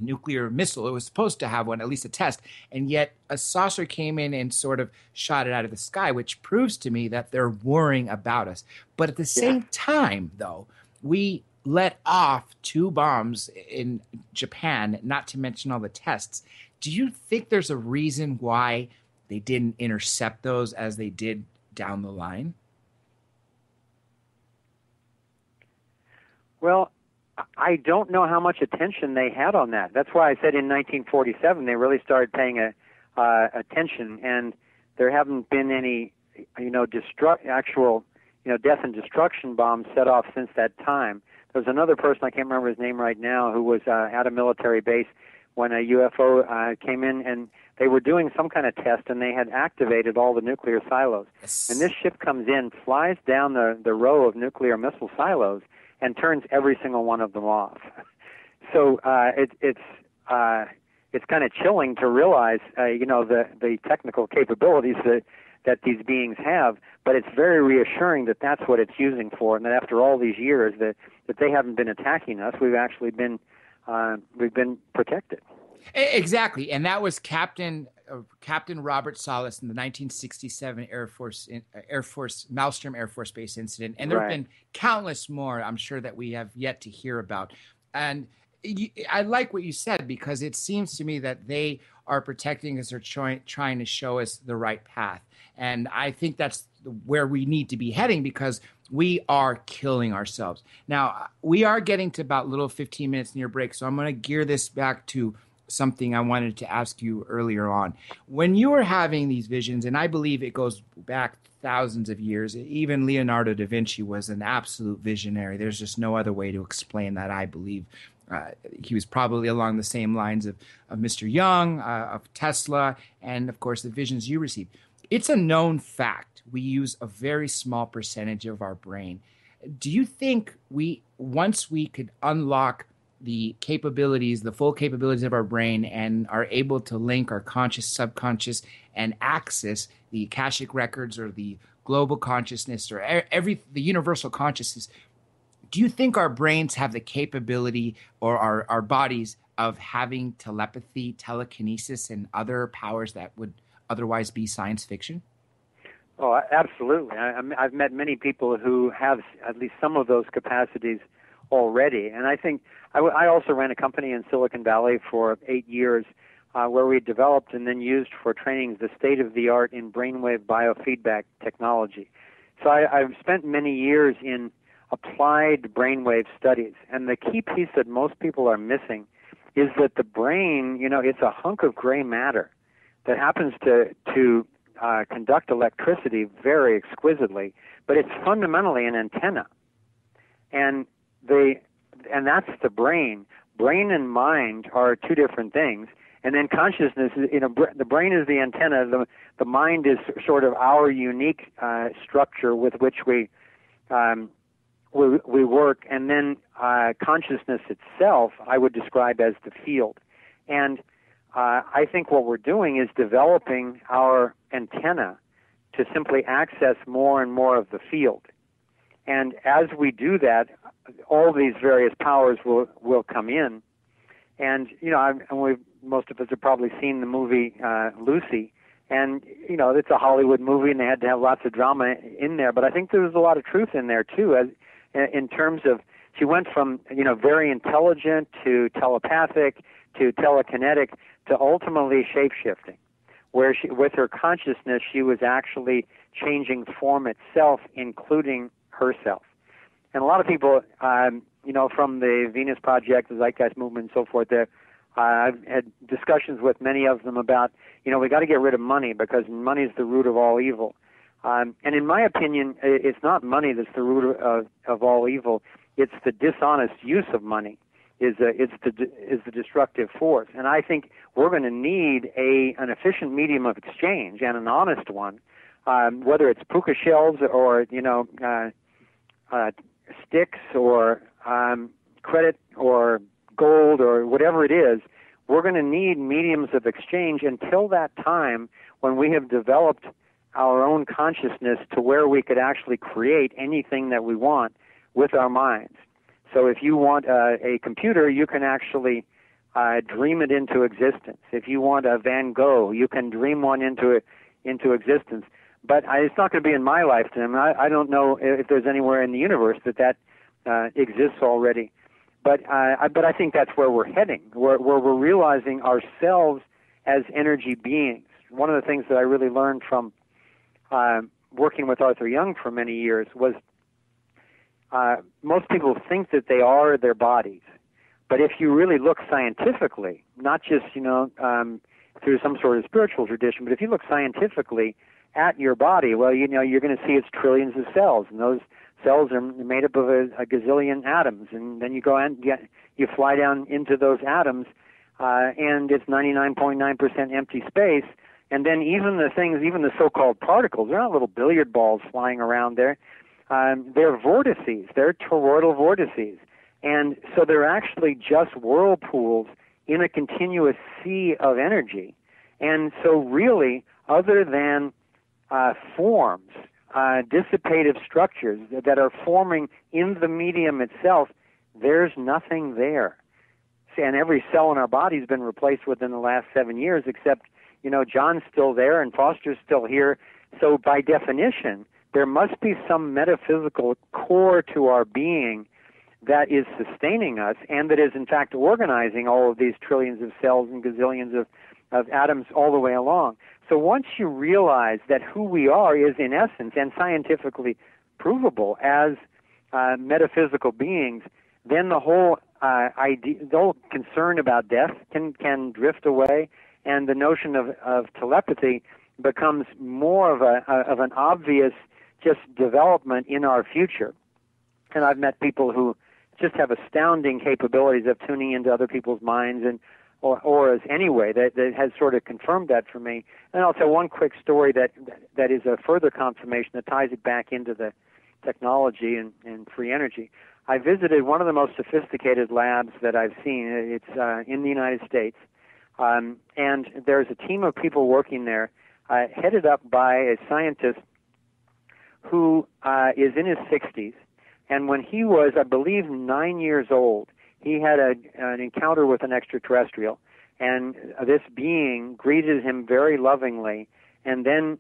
nuclear missile. It was supposed to have one, at least a test, and yet a saucer came in and sort of shot it out of the sky, which proves to me that they're worrying about us. But at the same time, though, we let off 2 bombs in Japan, not to mention all the tests. Do you think there's a reason why they didn't intercept those as they did down the line? Well, I don't know how much attention they had on that. That's why I said in 1947 they really started paying attention, and there haven't been any, actual, death and destruction bombs set off since that time. There's another person, I can't remember his name right now, who was at a military base when a UFO came in, and they were doing some kind of test, and they had activated all the nuclear silos. Yes. And this ship comes in, flies down the row of nuclear missile silos, and turns every single one of them off. So it's kind of chilling to realize, the technical capabilities that these beings have, but it's very reassuring that that's what it's using for, and that after all these years that they haven't been attacking us. We've actually been protected. Exactly, and that was Captain Robert Salas in the 1967 Air Force Maelstrom Air Force Base incident, and there have been countless more, I'm sure, that we have yet to hear about. And I like what you said, because it seems to me that they are protecting us or trying to show us the right path. And I think that's where we need to be heading, because we are killing ourselves. Now, we are getting to about little 15 minutes near break, so I'm going to gear this back to something I wanted to ask you earlier on. When you were having these visions, and I believe it goes back thousands of years, even Leonardo da Vinci was an absolute visionary. There's just no other way to explain that, I believe. He was probably along the same lines of Mr. Young, of Tesla, and of course the visions you received. It's a known fact we use a very small percentage of our brain. Do you think once we could unlock the capabilities, the full capabilities of our brain, and are able to link our conscious, subconscious, and access the Akashic records or the global consciousness or the universal consciousness, do you think our brains have the capability, or our bodies, of having telepathy, telekinesis, and other powers that would otherwise be science fiction? Oh, absolutely. I've met many people who have at least some of those capacities already. And I think I also ran a company in Silicon Valley for 8 years where we developed and then used for training the state-of-the-art in brainwave biofeedback technology. So I've spent many years in applied brainwave studies. And the key piece that most people are missing is that the brain, it's a hunk of gray matter that happens to conduct electricity very exquisitely, but it's fundamentally an antenna. And that's the brain. Brain and mind are two different things. And then consciousness, the brain is the antenna. The mind is sort of our unique structure with which we work. And then consciousness itself, I would describe as the field. And I think what we're doing is developing our antenna to simply access more and more of the field. And as we do that, all these various powers will come in. And, most of us have probably seen the movie Lucy. And, it's a Hollywood movie, and they had to have lots of drama in there. But I think there was a lot of truth in there, too, in terms of she went from, very intelligent to telepathic to telekinetic to ultimately shape-shifting, where with her consciousness, she was actually changing form itself, including herself. And a lot of people, from the Venus Project, the Zeitgeist Movement, and so forth, I've had discussions with many of them about, we got to get rid of money because money is the root of all evil. And in my opinion, it's not money that's the root of all evil. It's the dishonest use of money is the destructive force. And I think we're going to need an efficient medium of exchange, and an honest one, whether it's puka shells or sticks or credit or gold or whatever it is. We're going to need mediums of exchange until that time when we have developed our own consciousness to where we could actually create anything that we want with our minds. So if you want a computer, you can actually dream it into existence. If you want a Van Gogh, you can dream one into existence. But it's not going to be in my lifetime. I don't know if there's anywhere in the universe that exists already. But I think that's where we're heading, where we're realizing ourselves as energy beings. One of the things that I really learned from working with Arthur Young for many years was most people think that they are their bodies. But if you really look scientifically, not just, through some sort of spiritual tradition, but if you look scientifically at your body, well, you're going to see it's trillions of cells, and those cells are made up of a gazillion atoms. And then you go and you fly down into those atoms, and it's 99.9% empty space. And then even the so-called particles, they're not little billiard balls flying around there. They're vortices. They're toroidal vortices. And so they're actually just whirlpools in a continuous sea of energy. And so really, other than forms, dissipative structures that are forming in the medium itself, there's nothing there. And every cell in our body has been replaced within the last 7 years, except, John's still there and Foster's still here. So by definition, there must be some metaphysical core to our being that is sustaining us and that is, in fact, organizing all of these trillions of cells and gazillions of atoms all the way along. So once you realize that who we are is, in essence, and scientifically provable as metaphysical beings, then the whole the whole concern about death can drift away, and the notion of telepathy becomes more of an obvious just development in our future. And I've met people who just have astounding capabilities of tuning into other people's minds and auras anyway that has sort of confirmed that for me. And I'll tell one quick story that is a further confirmation that ties it back into the technology and free energy. I visited one of the most sophisticated labs that I've seen. It's in the United States. And there's a team of people working there, headed up by a scientist who is in his 60s. And when he was, I believe, 9 years old, he had an encounter with an extraterrestrial. And this being greeted him very lovingly and then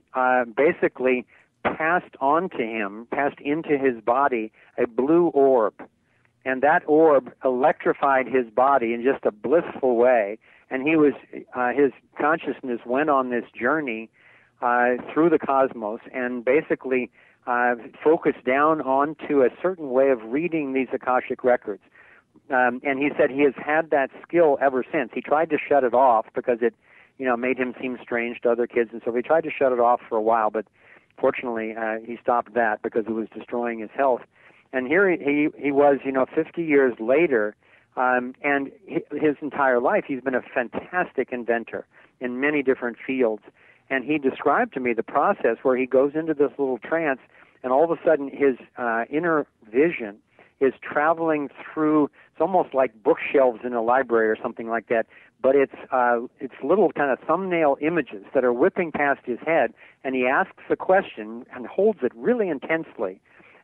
basically passed into his body a blue orb. And that orb electrified his body in just a blissful way. And his consciousness went on this journey through the cosmos and basically focused down onto a certain way of reading these Akashic records. And he said he has had that skill ever since. He tried to shut it off because it, made him seem strange to other kids, and so he tried to shut it off for a while, but fortunately he stopped that because it was destroying his health. And here he was, 50 years later, and his entire life he's been a fantastic inventor in many different fields. And he described to me the process where he goes into this little trance, and all of a sudden his inner vision is traveling through, it's almost like bookshelves in a library or something like that, but it's little kind of thumbnail images that are whipping past his head, and he asks a question and holds it really intensely.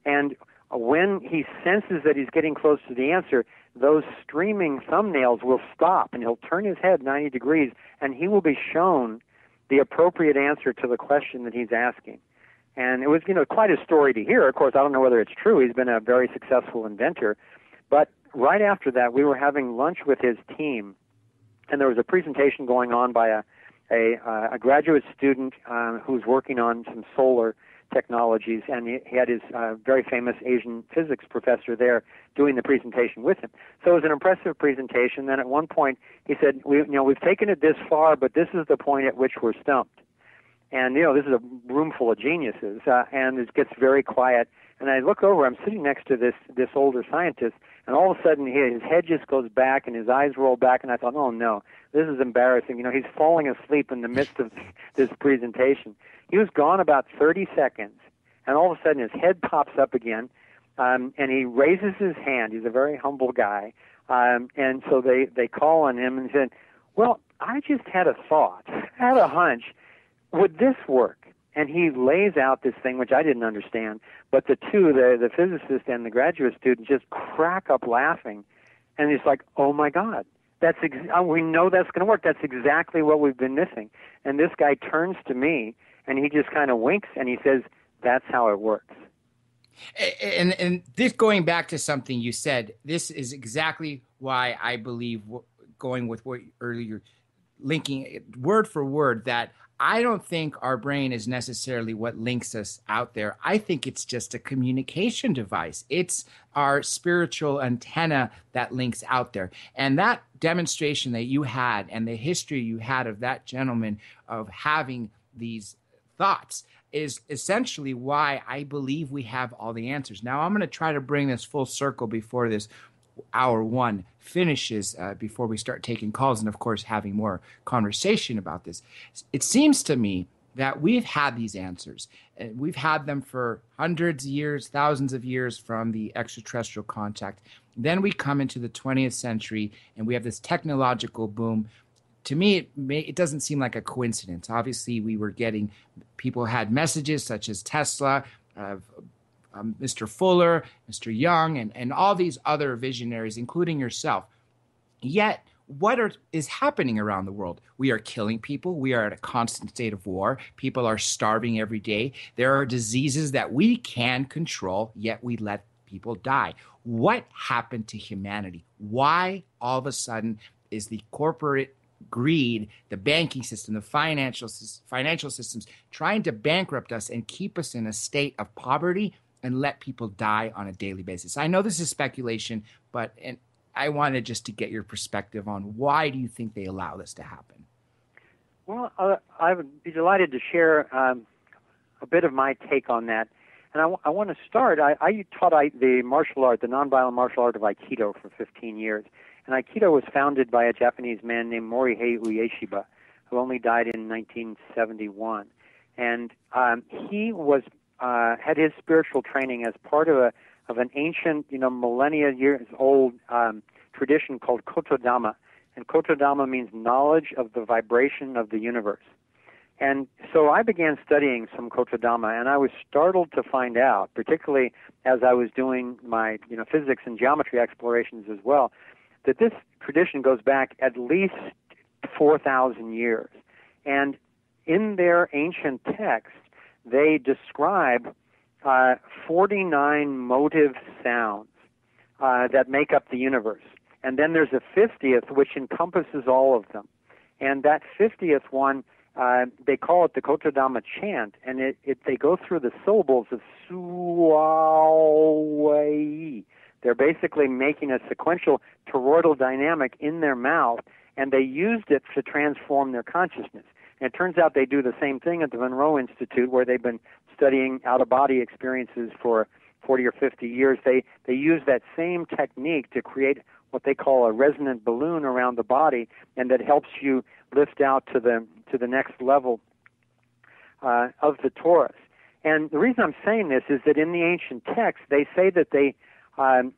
And when he senses that he's getting close to the answer, those streaming thumbnails will stop, and he'll turn his head 90 degrees, and he will be shown the appropriate answer to the question that he's asking. And it was, quite a story to hear. Of course, I don't know whether it's true. He's been a very successful inventor. But right after that, we were having lunch with his team, and there was a presentation going on by a graduate student who's working on some solar technologies, and he had his very famous Asian physics professor there doing the presentation with him. So it was an impressive presentation. Then at one point he said, we've taken it this far, but this is the point at which we're stumped. And, this is a room full of geniuses, and it gets very quiet. And I look over, I'm sitting next to this older scientist, and all of a sudden his head just goes back and his eyes roll back, and I thought, oh no, this is embarrassing. He's falling asleep in the midst of this presentation. He was gone about 30 seconds, and all of a sudden his head pops up again, and he raises his hand. He's a very humble guy. And so they call on him and said, well, I just had a thought, I had a hunch. Would this work? And he lays out this thing, which I didn't understand, but the two, the physicist and the graduate student, just crack up laughing. And he's like, oh my God, we know that's going to work. That's exactly what we've been missing. And this guy turns to me, and he just kind of winks, and he says, that's how it works. And this, going back to something you said, this is exactly why I believe, going with what earlier, linking it word for word, that I don't think our brain is necessarily what links us out there. I think it's just a communication device. It's our spiritual antenna that links out there. And that demonstration that you had and the history you had of that gentleman of having these thoughts is essentially why I believe we have all the answers. Now, I'm going to try to bring this full circle before this. hour one finishes, before we start taking calls and, of course, having more conversation about this. It seems to me that we've had these answers. And we've had them for hundreds of years, thousands of years from the extraterrestrial contact. Then we come into the 20th century and we have this technological boom. To me, it doesn't seem like a coincidence. Obviously, people had messages such as Tesla, Mr. Fuller, Mr. Young, and all these other visionaries, including yourself. Yet, what is happening around the world? We are killing people. We are at a constant state of war. People are starving every day. There are diseases that we can control, yet we let people die. What happened to humanity? Why all of a sudden is the corporate greed, the banking system, the financial systems trying to bankrupt us and keep us in a state of poverty and let people die on a daily basis? I know this is speculation, but I wanted just to get your perspective on why do you think they allow this to happen? Well, I would be delighted to share a bit of my take on that. And I want to start. I taught the martial art, the nonviolent martial art of Aikido for 15 years. And Aikido was founded by a Japanese man named Morihei Ueshiba, who only died in 1971. And he was had his spiritual training as part of an ancient, millennia years old tradition called Kotodama. And Kotodama means knowledge of the vibration of the universe. And so I began studying some Kotodama, and I was startled to find out, particularly as I was doing my physics and geometry explorations as well, that this tradition goes back at least 4,000 years. And in their ancient texts, they describe 49 motive sounds that make up the universe. And then there's a 50th which encompasses all of them. And that 50th one, they call it the Kotodama chant, and they go through the syllables of Suawei. They're basically making a sequential toroidal dynamic in their mouth, and they used it to transform their consciousness. And it turns out they do the same thing at the Monroe Institute, where they've been studying out-of-body experiences for 40 or 50 years. They use that same technique to create what they call a resonant balloon around the body, and that helps you lift out to the next level of the torus. And the reason I'm saying this is that in the ancient texts, they say that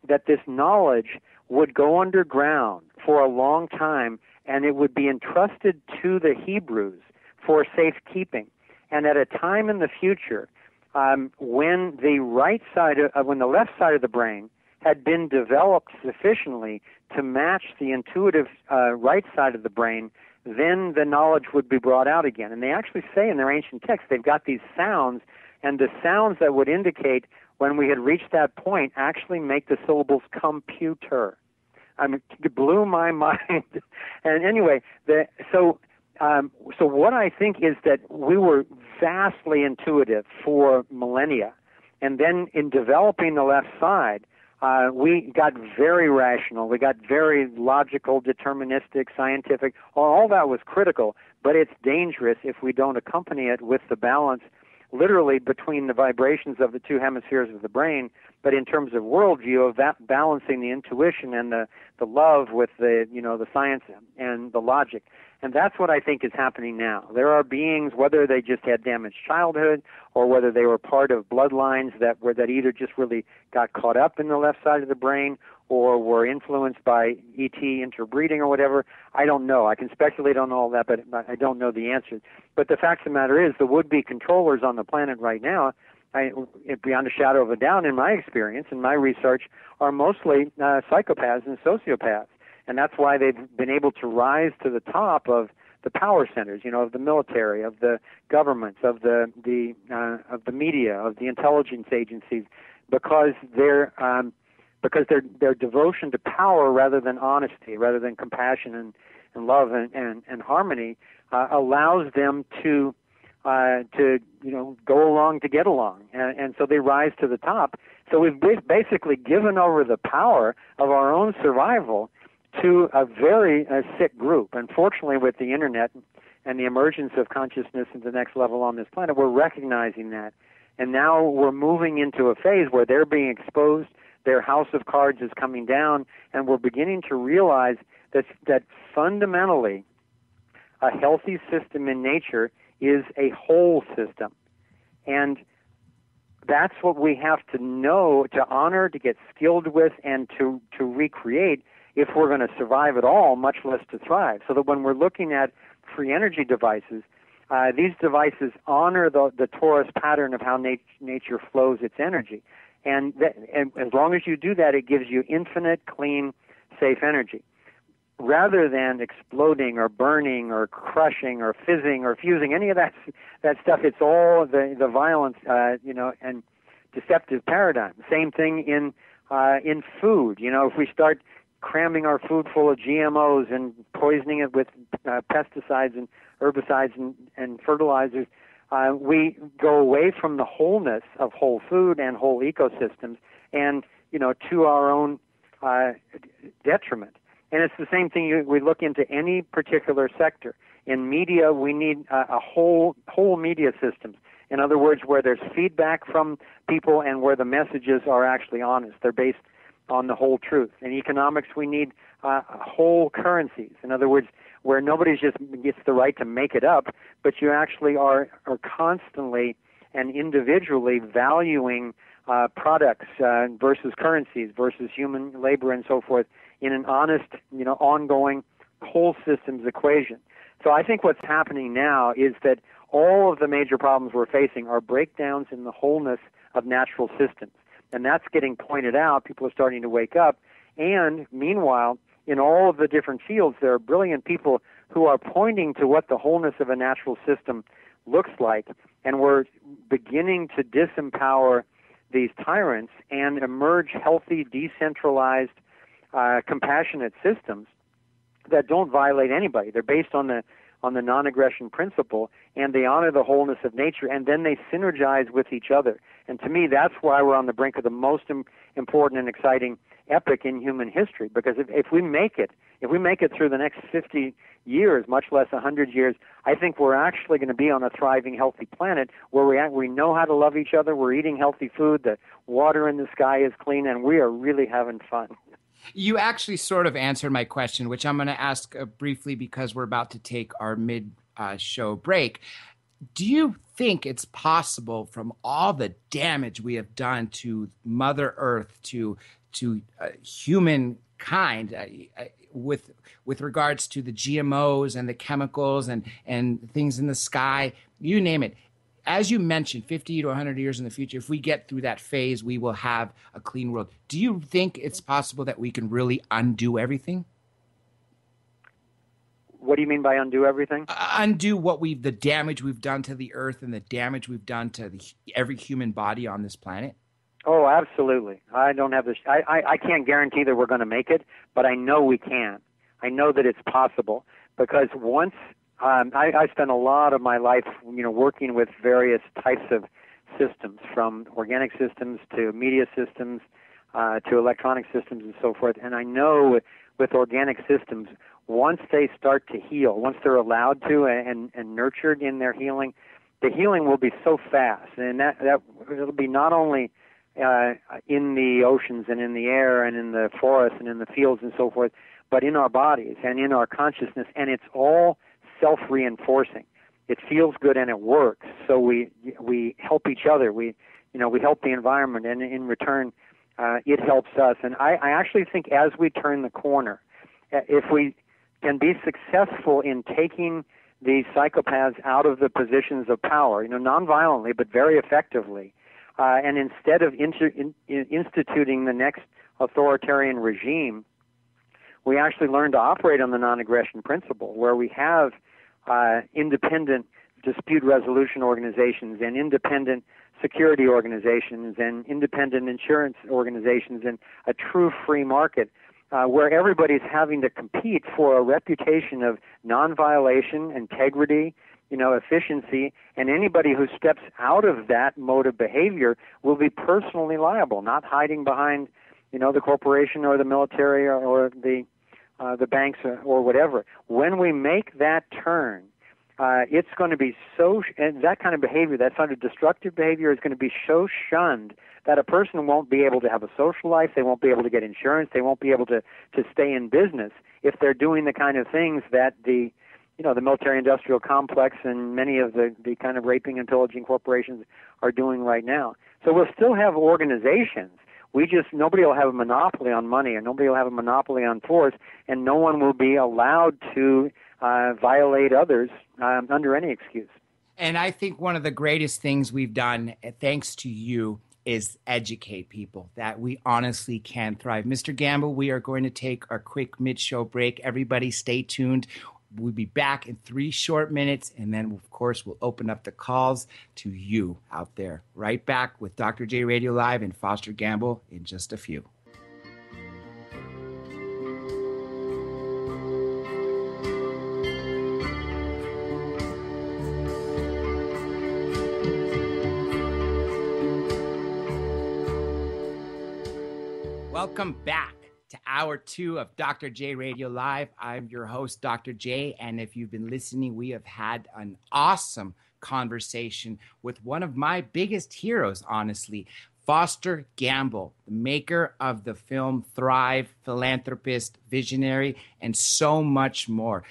that this knowledge would go underground for a long time, and it would be entrusted to the Hebrews for safekeeping. And at a time in the future, when the left side of the brain had been developed sufficiently to match the intuitive right side of the brain, then the knowledge would be brought out again. And they actually say in their ancient texts, they've got these sounds, and the sounds that would indicate when we had reached that point actually make the syllables computer. It blew my mind. And anyway, so what I think is that we were vastly intuitive for millennia, and then in developing the left side, we got very rational. We got very logical, deterministic, scientific. All that was critical, but it's dangerous if we don't accompany it with the balance, literally between the vibrations of the two hemispheres of the brain, but in terms of worldview, of that balancing the intuition and the love with the science and the logic. And that's what I think is happening now. There are beings, whether they just had damaged childhood or whether they were part of bloodlines that either just really got caught up in the left side of the brain or were influenced by ET interbreeding or whatever. I don't know. I can speculate on all that, but I don't know the answer. But the fact of the matter is the would-be controllers on the planet right now, beyond a shadow of a doubt in my experience and my research, are mostly psychopaths and sociopaths. And that's why they've been able to rise to the top of the power centers, of the military, of the governments, of the media, of the intelligence agencies, because their devotion to power rather than honesty, rather than compassion and love and harmony, allows them to go along to get along, and so they rise to the top. So we've basically given over the power of our own survival to a very sick group. Unfortunately, with the internet and the emergence of consciousness at the next level on this planet, we're recognizing that. And now we're moving into a phase where they're being exposed, their house of cards is coming down, and we're beginning to realize that fundamentally a healthy system in nature is a whole system. And that's what we have to know, to honor, to get skilled with, and to recreate if we're going to survive at all, much less to thrive. So that when we're looking at free energy devices, these devices honor the torus pattern of how nature flows its energy. And as long as you do that, it gives you infinite, clean, safe energy. Rather than exploding or burning or crushing or fizzing or fusing, any of that stuff, it's all the violence, and deceptive paradigm. Same thing in food. If we start cramming our food full of GMOs and poisoning it with pesticides and herbicides and fertilizers, we go away from the wholeness of whole food and whole ecosystems, and to our own detriment. And it's the same thing. We look into any particular sector. In media, we need a whole media systems. In other words, where there's feedback from people and where the messages are actually honest. They're based on the whole truth. In economics, we need whole currencies. In other words, where nobody just gets the right to make it up, but you actually are constantly and individually valuing products versus currencies versus human labor and so forth in an honest, ongoing whole systems equation. So I think what's happening now is that all of the major problems we're facing are breakdowns in the wholeness of natural systems. And that's getting pointed out. People are starting to wake up. And meanwhile, in all of the different fields, there are brilliant people who are pointing to what the wholeness of a natural system looks like. And we're beginning to disempower these tyrants and emerge healthy, decentralized, compassionate systems that don't violate anybody. They're based on the non-aggression principle, and they honor the wholeness of nature, and then they synergize with each other. And to me, that's why we're on the brink of the most important and exciting epoch in human history. Because if we make it through the next 50 years, much less 100 years, I think we're actually going to be on a thriving, healthy planet where we know how to love each other, we're eating healthy food, the water in the sky is clean, and we are really having fun. You actually sort of answered my question, which I'm going to ask briefly because we're about to take our mid-show break. Do you think it's possible, from all the damage we have done to Mother Earth, to humankind, with regards to the GMOs and the chemicals and things in the sky, you name it, as you mentioned, 50 to 100 years in the future, if we get through that phase, we will have a clean world. Do you think it's possible that we can really undo everything? What do you mean by undo everything? Undo the damage we've done to the earth and the damage we've done to every human body on this planet? Oh, absolutely. I don't have this. I can't guarantee that we're going to make it, but I know we can. I know that it's possible because once I spent a lot of my life, working with various types of systems, from organic systems to media systems to electronic systems and so forth. And I know with organic systems, once they start to heal, once they're allowed to and nurtured in their healing, the healing will be so fast, and that it'll be not only in the oceans and in the air and in the forests and in the fields and so forth, but in our bodies and in our consciousness, and it's all self-reinforcing. It feels good and it works. So we help each other. We help the environment, and in return, it helps us. And I actually think as we turn the corner, if we can be successful in taking these psychopaths out of the positions of power, non-violently but very effectively, and instead of instituting the next authoritarian regime, we actually learn to operate on the non-aggression principle, where we have independent dispute resolution organizations and independent security organizations and independent insurance organizations and a true free market where everybody's having to compete for a reputation of non-violation, integrity, efficiency, and anybody who steps out of that mode of behavior will be personally liable, not hiding behind, the corporation or the military or the banks or whatever. When we make that turn, it's going to be and that kind of behavior, that kind of destructive behavior is going to be so shunned that a person won't be able to have a social life, they won't be able to get insurance, they won't be able to stay in business if they're doing the kind of things that the military-industrial complex and many of the kind of raping and pillaging corporations are doing right now. So we'll still have organizations. Nobody will have a monopoly on money, and nobody will have a monopoly on force, and no one will be allowed to violate others under any excuse. And I think one of the greatest things we've done, thanks to you, is educate people that we honestly can thrive. Mr. Gamble, we are going to take our quick mid-show break. Everybody stay tuned. We'll be back in 3 short minutes, and then, of course, we'll open up the calls to you out there. Right back with Dr. J Radio Live and Foster Gamble in just a few. Welcome back to Hour 2 of Dr. J Radio Live. I'm your host, Dr. J, and if you've been listening, we have had an awesome conversation with one of my biggest heroes, honestly, Foster Gamble, the maker of the film Thrive, philanthropist, visionary, and so much more.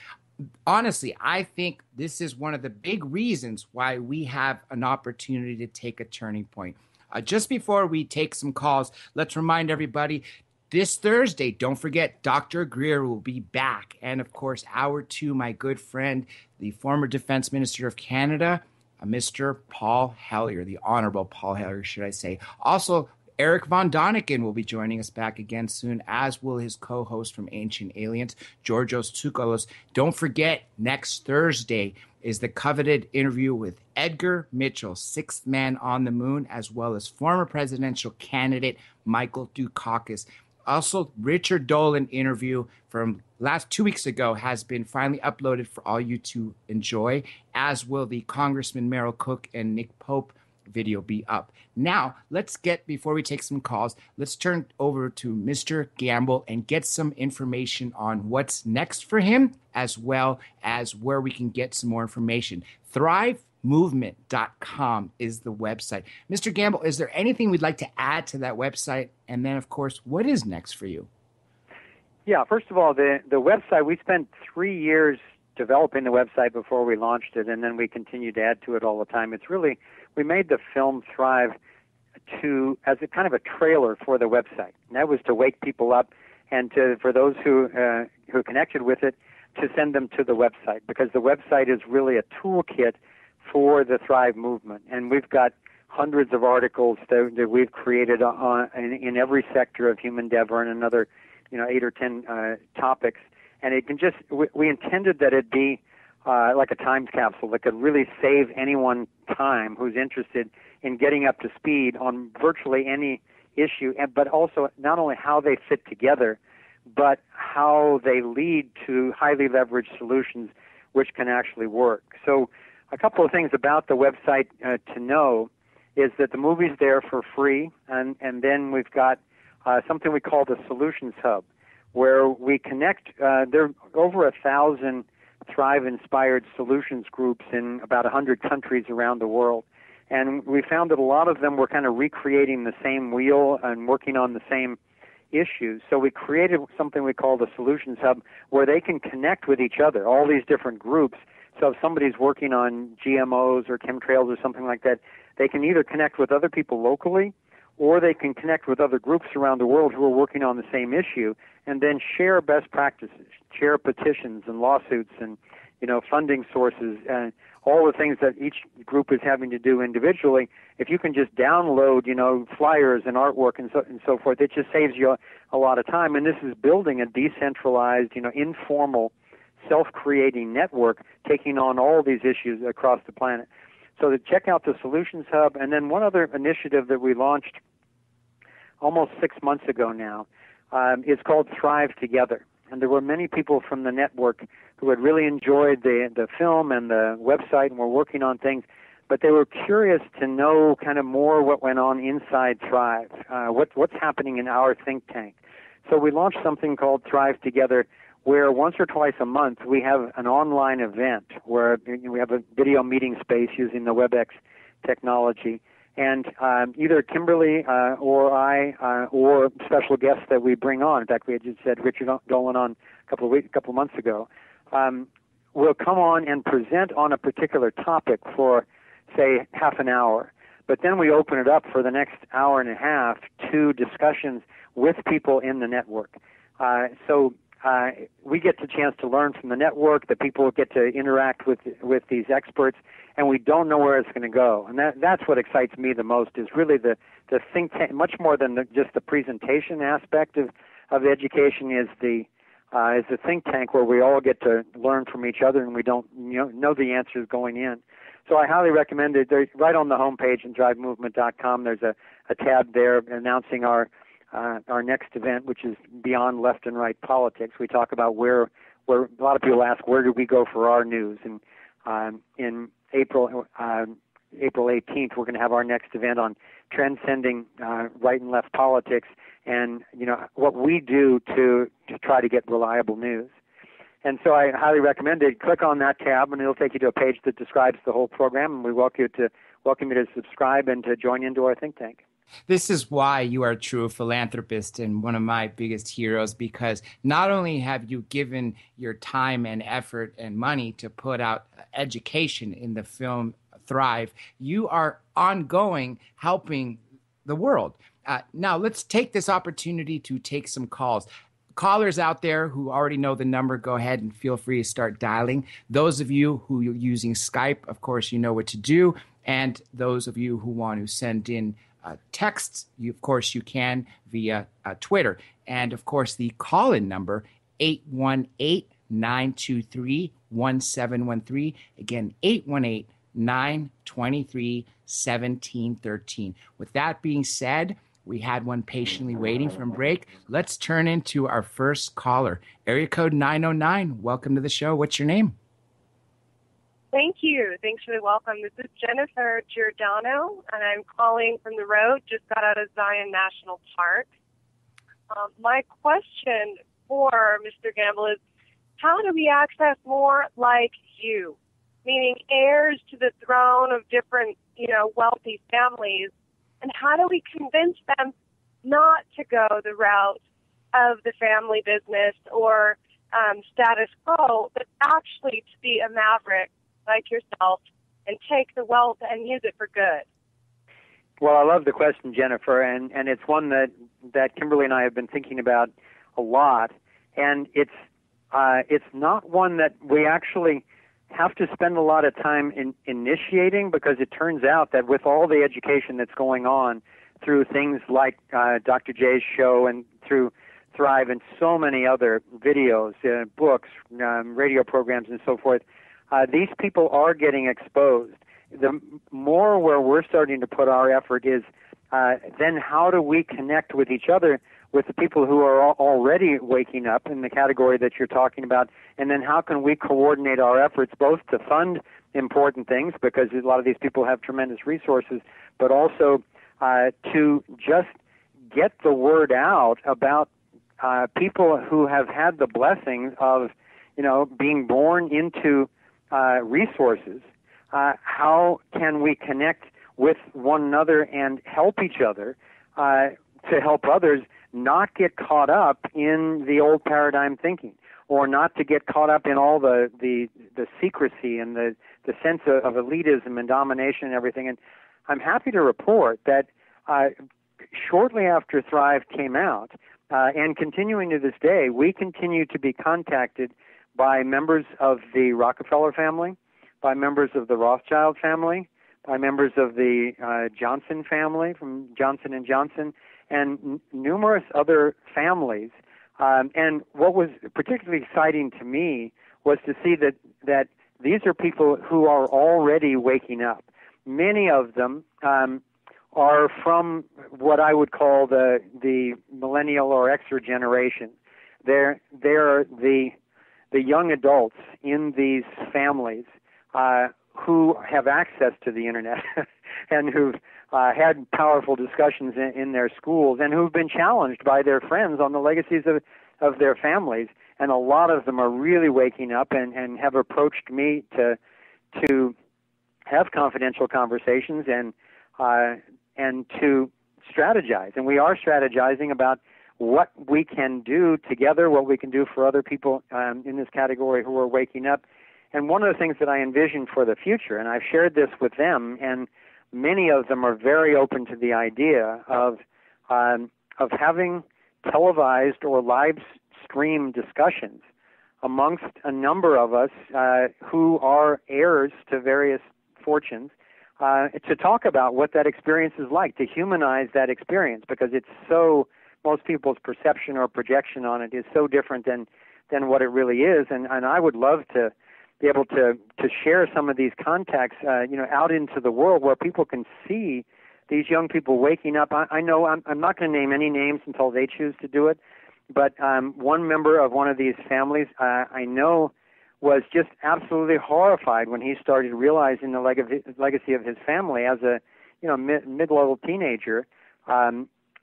Honestly, I think this is one of the big reasons why we have an opportunity to take a turning point. Just before we take some calls, let's remind everybody, this Thursday, don't forget, Dr. Greer will be back. And, of course, Hour 2, my good friend, the former Defense Minister of Canada, Mr. Paul Hellyer, the Honorable Paul Hellyer, should I say. Also, Eric Von Doniken will be joining us back again soon, as will his co-host from Ancient Aliens, Georgios Tsoukalos. Don't forget, next Thursday is the coveted interview with Edgar Mitchell, 6th man on the moon, as well as former presidential candidate Michael Dukakis. Also, Richard Dolan interview from last 2 weeks ago has been finally uploaded for all you to enjoy, as will the Congressman Merrill Cook and Nick Pope video be up. Now, before we take some calls, let's turn over to Mr. Gamble and get some information on what's next for him, as well as where we can get some more information. ThriveMovement.com is the website. Mr. Gamble, is there anything we'd like to add to that website? And then, of course, what is next for you? Yeah, first of all, the website, we spent 3 years developing the website before we launched it, and then we continue to add to it all the time. It's really, we made the film Thrive as a kind of a trailer for the website. And that was to wake people up and for those who connected with it, to send them to the website, because the website is really a toolkit for the Thrive movement. And we've got hundreds of articles that we've created in every sector of human endeavor and another 8 or 10 topics. And it can we intended that it be like a time capsule that could really save anyone time who's interested in getting up to speed on virtually any issue, but also not only how they fit together, but how they lead to highly leveraged solutions which can actually work. So a couple of things about the website to know is that the movie's there for free, and then we've got something we call the Solutions Hub, where we connect, there are over 1,000 Thrive-inspired solutions groups in about 100 countries around the world. And we found that a lot of them were kind of recreating the same wheel and working on the same issues. So we created something we call the Solutions Hub, where they can connect with each other, all these different groups. So if somebody's working on GMOs or chemtrails or something like that, they can either connect with other people locally, or they can connect with other groups around the world who are working on the same issue, and then share best practices, share petitions and lawsuits and, funding sources, and all the things that each group is having to do individually. If you can just download, flyers and artwork and so forth, it just saves you a lot of time. And this is building a decentralized, informal, self-creating network, taking on all these issues across the planet. So to check out the Solutions Hub. And then one other initiative that we launched almost 6 months ago now is called Thrive Together. And there were many people from the network who had really enjoyed the film and the website and were working on things, but they were curious to know kind of more what went on inside Thrive, what's happening in our think tank. So we launched something called Thrive Together, where once or twice a month we have an online event where we have a video meeting space using the WebEx technology, And either Kimberly or I or special guests that we bring on, in fact, we had just had Richard Dolan on a couple of months ago, will come on and present on a particular topic for, say, half an hour. But then we open it up for the next hour and a half to discussions with people in the network. So we get the chance to learn from the network. The people get to interact with these experts, and we don't know where it's going to go. And that's what excites me the most, is really the think tank, much more than just the presentation aspect of education, is the think tank where we all get to learn from each other and we don't know the answers going in. So I highly recommend it. There's, right on the homepage in drivemovement.com, there's a tab there announcing our next event, which is Beyond Left and Right Politics. We talk about where a lot of people ask, where do we go for our news? And in April 18th, we're going to have our next event on transcending right and left politics, and what we do to try to get reliable news. And so I highly recommend it. Click on that tab, and it'll take you to a page that describes the whole program. And we welcome you to subscribe and to join into our think tank. This is why you are a true philanthropist and one of my biggest heroes, because not only have you given your time and effort and money to put out education in the film Thrive, you are ongoing helping the world. Now, let's take this opportunity to take some calls. Callers out there who already know the number, go ahead and feel free to start dialing. Those of you who are using Skype, of course, you know what to do. And those of you who want to send in texts, of course, you can via Twitter. And, of course, the call-in number, 818-923-1713. Again, 818-923-1713. With that being said, we had one patiently waiting from break. Let's turn into our first caller. Area code 909. Welcome to the show. What's your name? Thank you. Thanks for the welcome. This is Jennifer Giordano, and I'm calling from the road. Just got out of Zion National Park. My question for Mr. Gamble is, how do we access more like you, meaning heirs to the throne of different, wealthy families? And how do we convince them not to go the route of the family business or status quo, but actually to be a maverick like yourself and take the wealth and use it for good? Well, I love the question, Jennifer, and it's one that Kimberly and I have been thinking about a lot. And it's not one that we actually have to spend a lot of time in initiating, because it turns out that with all the education that's going on through things like Dr. J's show and through Thrive and so many other videos, books, radio programs, and so forth, these people are getting exposed. The more where we're starting to put our effort is then how do we connect with each other, with the people who are already waking up in the category that you're talking about, and then how can we coordinate our efforts both to fund important things, because a lot of these people have tremendous resources, but also to just get the word out about people who have had the blessings of, being born into resources. How can we connect with one another and help each other to help others not get caught up in the old paradigm thinking, or not to get caught up in all the secrecy and the sense of elitism and domination and everything. And I'm happy to report that shortly after Thrive came out, and continuing to this day, we continue to be contacted by members of the Rockefeller family, by members of the Rothschild family, by members of the Johnson family from Johnson & Johnson, and numerous other families. And what was particularly exciting to me was to see that these are people who are already waking up. Many of them are from what I would call the millennial or Xer generation. They're the young adults in these families who have access to the internet and who've had powerful discussions in their schools, and who've been challenged by their friends on the legacies of their families. And a lot of them are really waking up and have approached me to have confidential conversations. And and to strategize. And we are strategizing about what we can do together, what we can do for other people in this category who are waking up. And one of the things that I envision for the future, and I've shared this with them, and many of them are very open to the idea of having televised or live stream discussions amongst a number of us who are heirs to various fortunes, to talk about what that experience is like, to humanize that experience, because it's so, most people's perception or projection on it is so different than what it really is. And I would love to be able to share some of these contacts, out into the world where people can see these young people waking up. I know I'm not going to name any names until they choose to do it, but one member of one of these families I know was just absolutely horrified when he started realizing the legacy of his family as a mid-level teenager,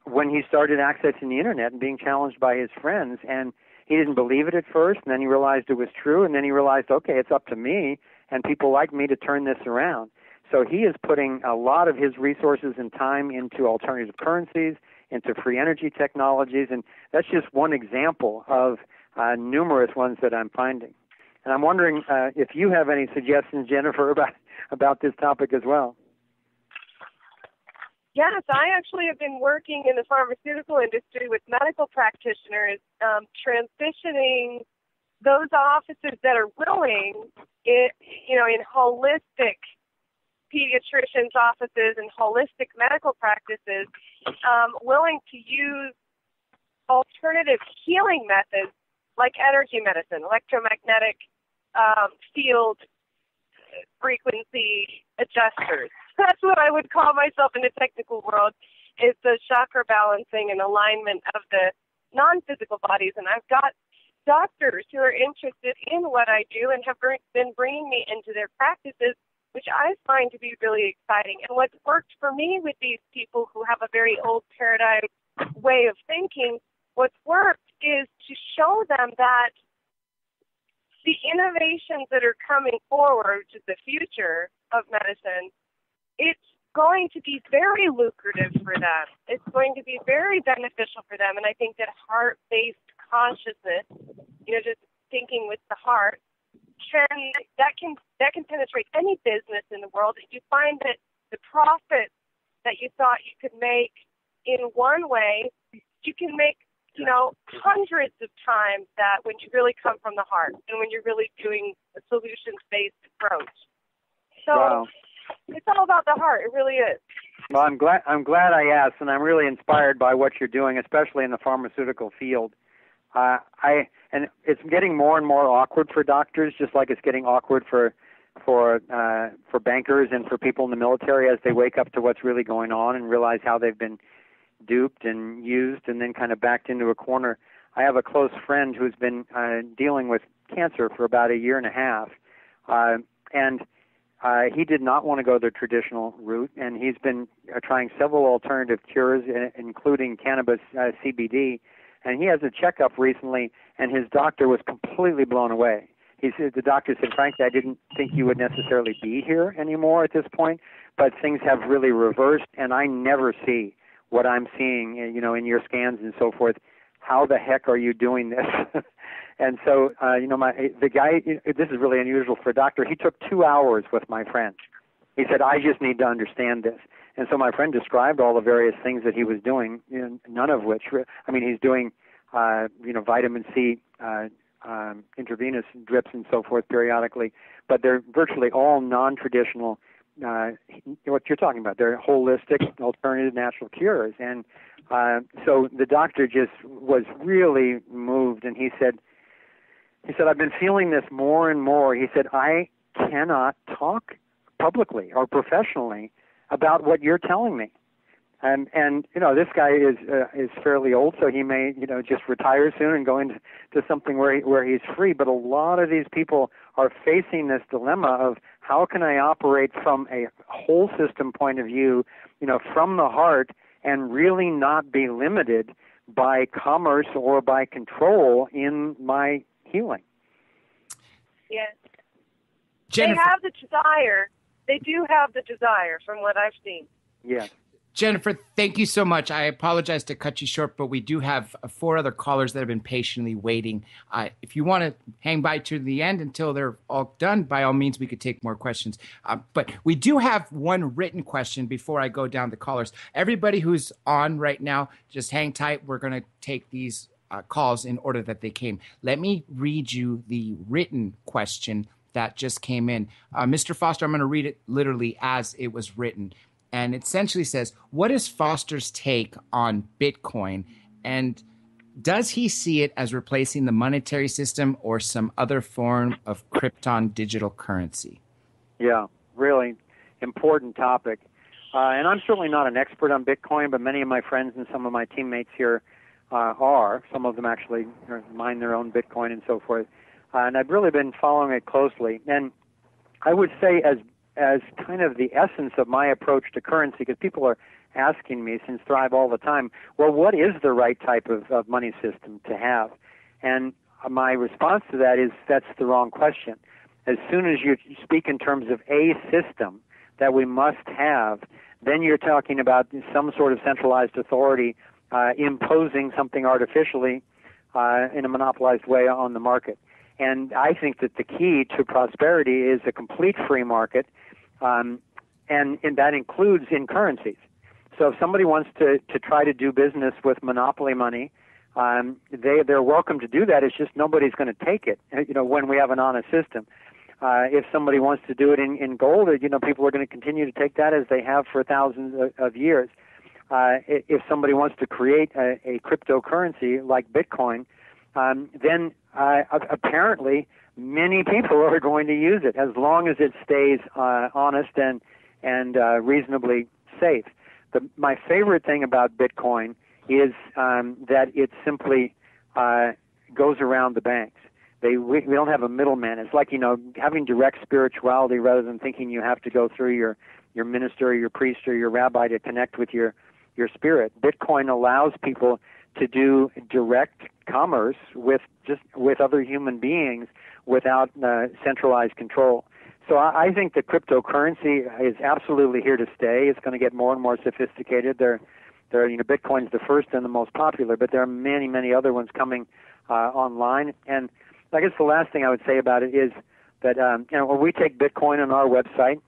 when he started accessing the internet and being challenged by his friends. And he didn't believe it at first, and then he realized it was true, and then he realized, okay, it's up to me and people like me to turn this around. So he is putting a lot of his resources and time into alternative currencies, into free energy technologies, and that's just one example of numerous ones that I'm finding. And I'm wondering if you have any suggestions, Jennifer, about this topic as well. Yes, I actually have been working in the pharmaceutical industry with medical practitioners, transitioning those offices that are willing, in holistic pediatricians' offices and holistic medical practices, willing to use alternative healing methods like energy medicine, electromagnetic field frequency adjusters. That's what I would call myself in the technical world, is the chakra balancing and alignment of the non-physical bodies. And I've got doctors who are interested in what I do and have been bringing me into their practices, which I find to be really exciting. And what's worked for me with these people who have a very old paradigm way of thinking, what's worked is to show them that the innovations that are coming forward to the future of medicine, it's going to be very lucrative for them. It's going to be very beneficial for them. And I think that heart-based consciousness, just thinking with the heart, can penetrate any business in the world. If you find that the profit that you thought you could make in one way, you can make hundreds of times that when you really come from the heart and when you're really doing a solutions-based approach. So wow. It's all about the heart. It really is. Well, I'm glad I asked, and I'm really inspired by what you're doing, especially in the pharmaceutical field. And it's getting more and more awkward for doctors, just like it's getting awkward for bankers and for people in the military as they wake up to what's really going on and realize how they've been duped and used and then kind of backed into a corner. I have a close friend who's been dealing with cancer for about a year and a half, and he did not want to go the traditional route, and he's been trying several alternative cures, including cannabis CBD, and he has a checkup recently, and his doctor was completely blown away. The doctor said, frankly, I didn't think you would necessarily be here anymore at this point, but things have really reversed, and I never see what I'm seeing, in your scans and so forth. How the heck are you doing this? And so, the guy, this is really unusual for a doctor. He took 2 hours with my friend. He said, I just need to understand this. And so my friend described all the various things that he was doing, none of which, he's doing, vitamin C, intravenous drips and so forth periodically, but they're virtually all non-traditional, what you're talking about. They're holistic, alternative natural cures. And so the doctor just was really moved, and he said, I've been feeling this more and more. He said, I cannot talk publicly or professionally about what you're telling me. And this guy is fairly old, so he may, just retire soon and go into something where he's free. But a lot of these people are facing this dilemma of how can I operate from a whole system point of view, from the heart, and really not be limited by commerce or by control in my healing. Yes. Jennifer, they have the desire. They do have the desire from what I've seen. Yes. Jennifer, thank you so much. I apologize to cut you short, but we do have 4 other callers that have been patiently waiting. If you want to hang by to the end until they're all done, by all means, we could take more questions. But we do have one written question before I go down the callers. Everybody who's on right now, just hang tight. We're going to take these calls in order that they came. Let me read you the written question that just came in. Mr. Foster, I'm going to read it literally as it was written. And it essentially says, what is Foster's take on Bitcoin? And does he see it as replacing the monetary system or some other form of krypton digital currency? Yeah, really important topic. And I'm certainly not an expert on Bitcoin, but many of my friends and some of my teammates here are. Some of them actually mine their own Bitcoin and so forth. And I've really been following it closely. And I would say as kind of the essence of my approach to currency, because people are asking me since Thrive all the time, well, what is the right type of money system to have? And my response to that is that's the wrong question. As soon as you speak in terms of a system that we must have, then you're talking about some sort of centralized authority imposing something artificially in a monopolized way on the market. And I think that the key to prosperity is a complete free market, and that includes in currencies. So if somebody wants to try to do business with monopoly money, they're welcome to do that. It's just nobody's going to take it, when we have an honest system. If somebody wants to do it in gold, people are going to continue to take that as they have for thousands of years. If somebody wants to create a cryptocurrency like Bitcoin, then apparently many people are going to use it as long as it stays honest and reasonably safe. My favorite thing about Bitcoin is that it simply goes around the banks. We don't have a middleman. It's like, having direct spirituality rather than thinking you have to go through your minister or your priest or your rabbi to connect with your spirit. Bitcoin allows people to do direct commerce with other human beings without centralized control. So I think that cryptocurrency is absolutely here to stay. It's going to get more and more sophisticated. Bitcoin's the first and the most popular, but there are many, many other ones coming online. And I guess the last thing I would say about it is that we take Bitcoin on our website,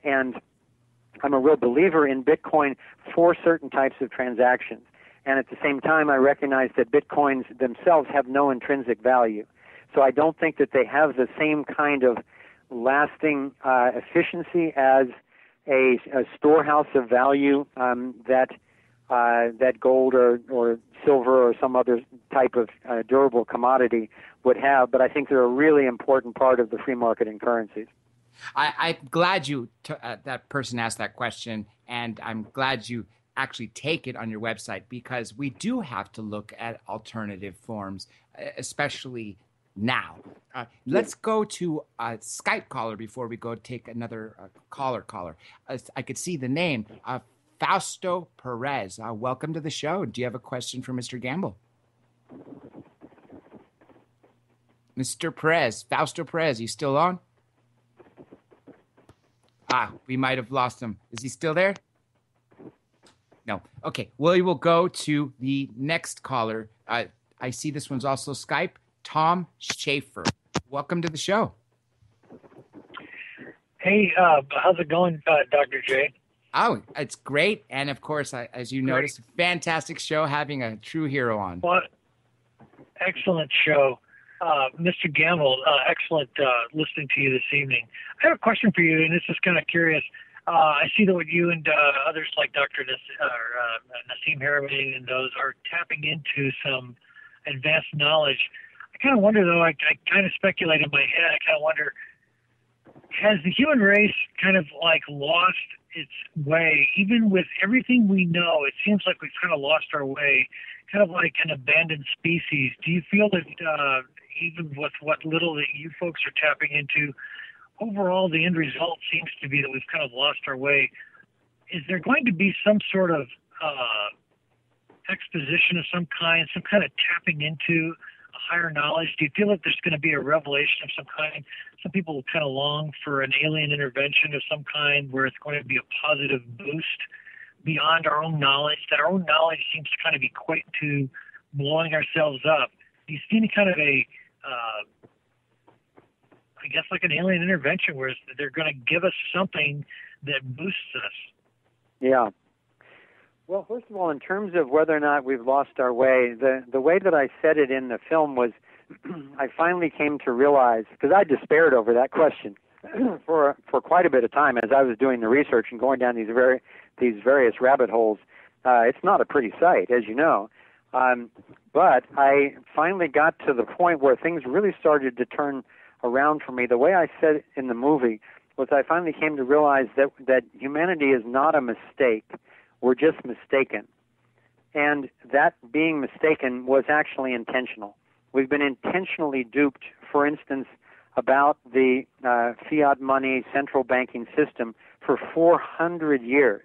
and I'm a real believer in Bitcoin for certain types of transactions. And at the same time, I recognize that Bitcoins themselves have no intrinsic value. So I don't think that they have the same kind of lasting efficiency as a storehouse of value that gold or silver or some other type of durable commodity would have. But I think they're a really important part of the free market in currencies. I'm glad that person asked that question, and I'm glad you actually take it on your website, because we do have to look at alternative forms, especially now. Let's go to a Skype caller before we go take another caller. I could see the name, Fausto Perez. Welcome to the show. Do you have a question for Mr. Gamble? Mr. Perez, Fausto Perez, you still on? We might have lost him. Is he still there? No. Okay. Well, we will go to the next caller. I see this one's also Skype. Tom Schaefer. Welcome to the show. Hey, how's it going, Dr. J? Oh, it's great. And of course, as you noticed, fantastic show, having a true hero on. What excellent show. Mr. Gamble, excellent listening to you this evening. I have a question for you, and it's just kind of curious. I see that what you and others like Dr. Nassim Haramein and those are tapping into some advanced knowledge. I kind of wonder, though, I kind of speculate in my head, I kind of wonder, has the human race kind of like lost its way? Even with everything we know, it seems like we've kind of lost our way, kind of like an abandoned species. Do you feel that even with what little that you folks are tapping into, overall the end result seems to be that we've kind of lost our way? Is there going to be some sort of exposition of some kind of tapping into a higher knowledge? Do you feel that there's going to be a revelation of some kind? Some people kind of long for an alien intervention of some kind where it's going to be a positive boost beyond our own knowledge, that our own knowledge seems to kind of equate to blowing ourselves up. Do you see any kind of a, I guess like an alien intervention where they're going to give us something that boosts us? Yeah. Well, first of all, in terms of whether or not we've lost our way, the way that I said it in the film was I finally came to realize, because I despaired over that question for quite a bit of time as I was doing the research and going down these various rabbit holes. It's not a pretty sight, as you know. But I finally got to the point where things really started to turn around for me. The way I said it in the movie was I finally came to realize that humanity is not a mistake. We're just mistaken. And that being mistaken was actually intentional. We've been intentionally duped, for instance, about the fiat money central banking system for 400 years.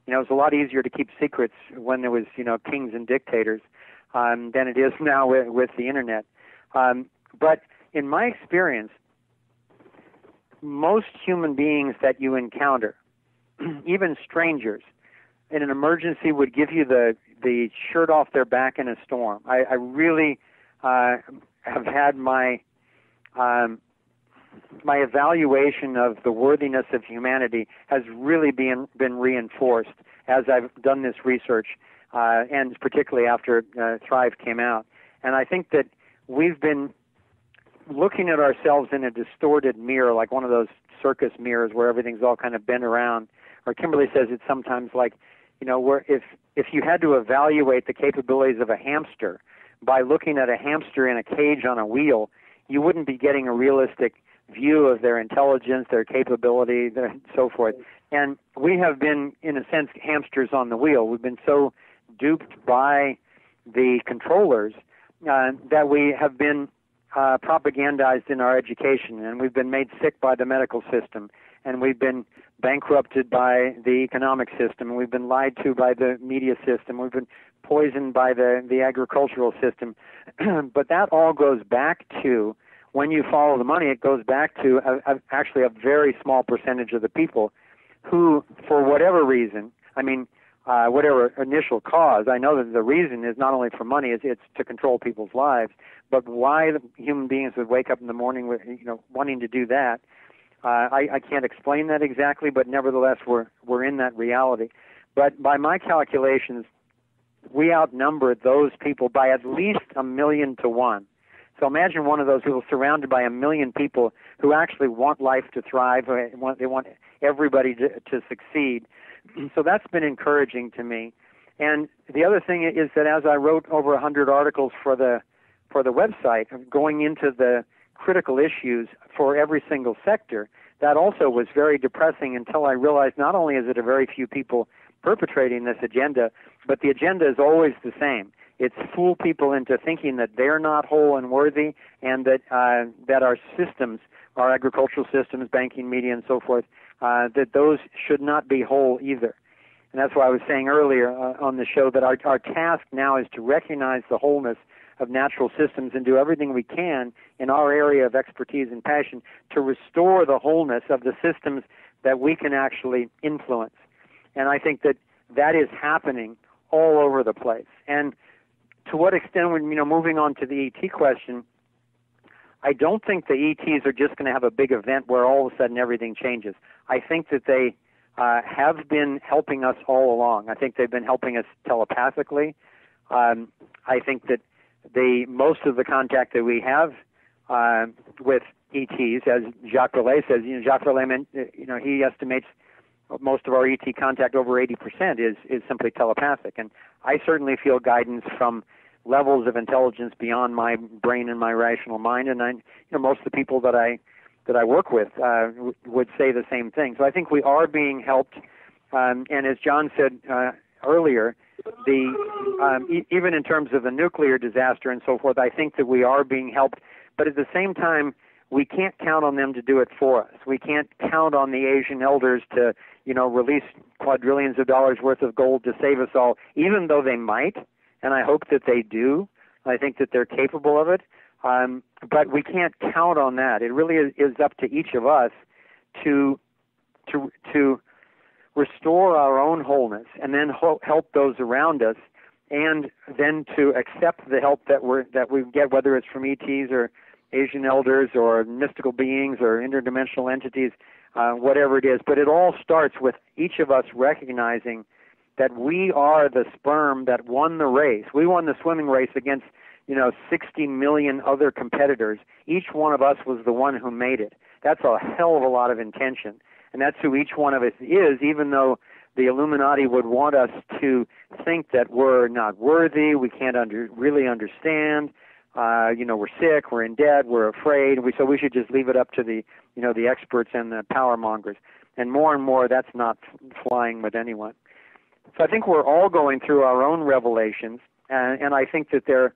You know, it was a lot easier to keep secrets when there was, kings and dictators than it is now with the internet. But in my experience, most human beings that you encounter, even strangers, in an emergency would give you the shirt off their back in a storm. I really have had my evaluation of the worthiness of humanity has really been reinforced as I've done this research, and particularly after Thrive came out. And I think that we've been looking at ourselves in a distorted mirror, like one of those circus mirrors where everything's all kind of bent around. Or Kimberly says it's sometimes like, where if you had to evaluate the capabilities of a hamster by looking at a hamster in a cage on a wheel, you wouldn't be getting a realistic view of their intelligence, their capability, and so forth. And we have been, in a sense, hamsters on the wheel. We've been so duped by the controllers that we have been propagandized in our education, and we've been made sick by the medical system, and we've been bankrupted by the economic system, and we've been lied to by the media system, we've been poisoned by the agricultural system. But that all goes back to, when you follow the money, it goes back to actually a very small percentage of the people who, for whatever reason, whatever initial cause, I know that the reason is not only for money, it's to control people's lives, but why the human beings would wake up in the morning with, wanting to do that, I can't explain that exactly, but nevertheless, we're in that reality. But by my calculations, we outnumber those people by at least 1,000,000 to 1. So imagine one of those people surrounded by 1,000,000 people who actually want life to thrive. They want everybody to succeed. So that's been encouraging to me. And the other thing is that as I wrote over 100 articles for the website, going into the critical issues for every single sector, that also was very depressing until I realized not only is it a very few people perpetrating this agenda, but the agenda is always the same. It's fool people into thinking that they're not whole and worthy, and that our systems, our agricultural systems, banking, media, and so forth, that those should not be whole either. And that's why I was saying earlier on the show that our task now is to recognize the wholeness of natural systems and do everything we can in our area of expertise and passion to restore the wholeness of the systems that we can actually influence. And I think that is happening all over the place. And to what extent, when moving on to the ET question, I don't think the ETs are just going to have a big event where all of a sudden everything changes. I think that they have been helping us all along. I think they've been helping us telepathically. I think that most of the contact that we have with ETs, as Jacques Vallée says, Jacques Vallée, he estimates most of our ET contact, over 80%, is simply telepathic. And I certainly feel guidance from levels of intelligence beyond my brain and my rational mind. And most of the people that I work with would say the same thing. So I think we are being helped. And as John said earlier, even in terms of the nuclear disaster and so forth, I think that we are being helped. But at the same time, we can't count on them to do it for us. We can't count on the Asian elders to, release quadrillions of dollars worth of gold to save us all, even though they might, and I hope that they do. I think that they're capable of it. But we can't count on that. It really is up to each of us to restore our own wholeness and then help those around us, and then to accept the help that we get, whether it's from ETs or Asian elders or mystical beings or interdimensional entities, whatever it is. But it all starts with each of us recognizing that we are the sperm that won the race. We won the swimming race against 60 million other competitors. Each one of us was the one who made it. That's a hell of a lot of intention. And that's who each one of us is, even though the Illuminati would want us to think that we're not worthy, we can't really understand, we're sick, we're in debt, we're afraid, so we should just leave it up to the experts and the power mongers. And more, that's not flying with anyone. So I think we're all going through our own revelations, and I think that there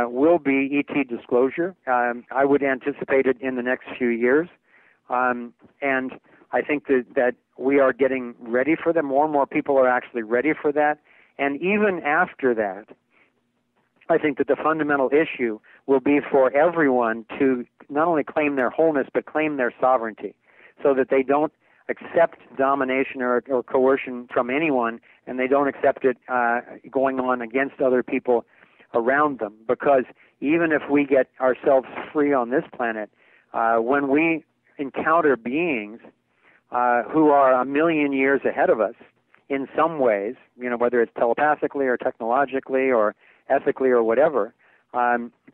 will be ET disclosure. I would anticipate it in the next few years. And I think that we are getting ready for them. More and more people are actually ready for that. And even after that, I think that the fundamental issue will be for everyone to not only claim their wholeness, but claim their sovereignty, so that they don't accept domination or coercion from anyone, and they don't accept it going on against other people around them. Because even if we get ourselves free on this planet, when we encounter beings who are a million years ahead of us in some ways, whether it's telepathically or technologically or ethically or whatever,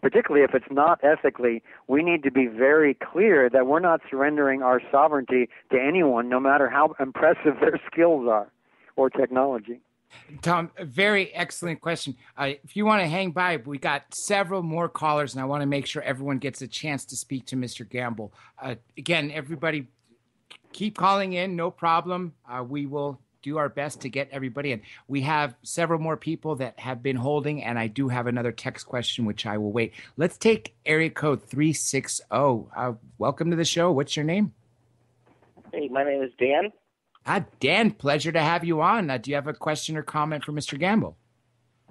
particularly if it's not ethically, we need to be very clear that we're not surrendering our sovereignty to anyone, no matter how impressive their skills are or technology. Tom, a very excellent question. If you want to hang by, we got several more callers, and I want to make sure everyone gets a chance to speak to Mr. Gamble. Again, everybody, keep calling in, no problem. We will do our best to get everybody in. We have several more people that have been holding, and I do have another text question, which I will wait. Let's take area code 360. Welcome to the show. What's your name? Hey, my name is Dan. Dan, pleasure to have you on. Do you have a question or comment for Mr. Gamble?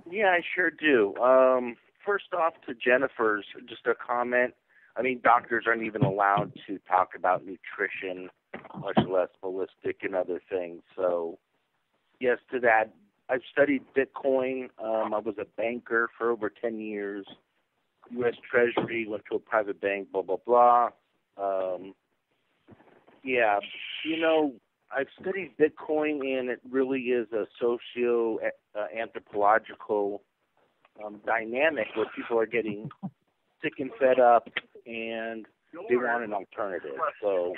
Yeah, I sure do. First off, to Jennifer's, just a comment. I mean, doctors aren't even allowed to talk about nutrition, much less ballistic and other things. So, yes, to that, I've studied Bitcoin. I was a banker for over 10 years. U.S. Treasury, went to a private bank, blah, blah, blah. I've studied Bitcoin, and it really is a socio-anthropological dynamic where people are getting sick and fed up, and they want an alternative. So,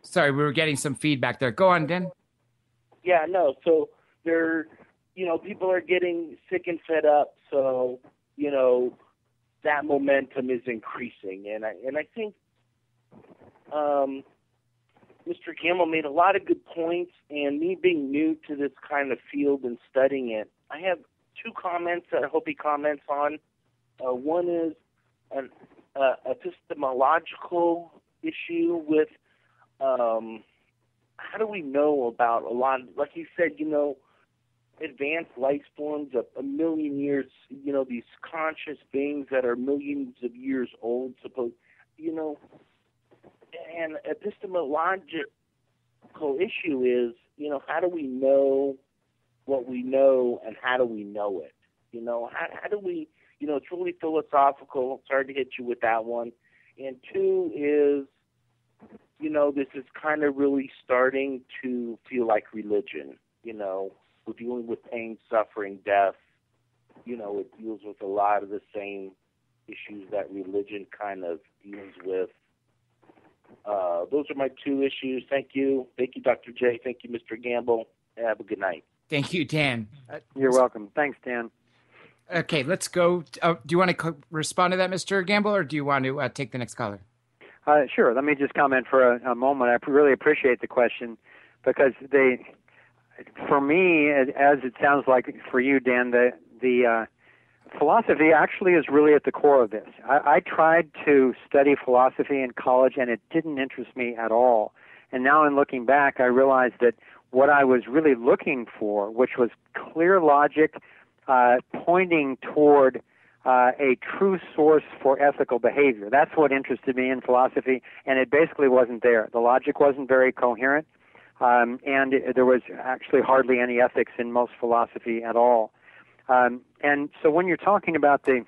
Sorry, we were getting some feedback there. Go on, Dan. Yeah, no. So people are getting sick and fed up. So, that momentum is increasing, and I think Mr. Gamble made a lot of good points. And me being new to this kind of field and studying it, I have two comments that I hope he comments on. One is an epistemological issue with how do we know about a lot, like you said, advanced life forms of a million years, these conscious beings that are millions of years old, and epistemological issue is, how do we know what we know, and how do we know it? How do we, it's really philosophical. Sorry to hit you with that one. And two is, this is kind of really starting to feel like religion. We're dealing with pain, suffering, death. It deals with a lot of the same issues that religion kind of deals with. Those are my two issues. Thank you. Thank you, Dr. J. Thank you, Mr. Gamble. Have a good night. Thank you, Dan. You're welcome. Thanks, Dan. Okay, let's go. Do you want to respond to that, Mr. Gamble, or do you want to take the next caller? Sure. Let me just comment for a moment. I really appreciate the question, because for me, as it sounds like for you, Dan, the philosophy actually is really at the core of this. I tried to study philosophy in college, and it didn't interest me at all. And now in looking back, I realized that what I was really looking for, which was clear logic, pointing toward a true source for ethical behavior. That's what interested me in philosophy, and it basically wasn't there. The logic wasn't very coherent, and there was actually hardly any ethics in most philosophy at all. And so when you're talking about the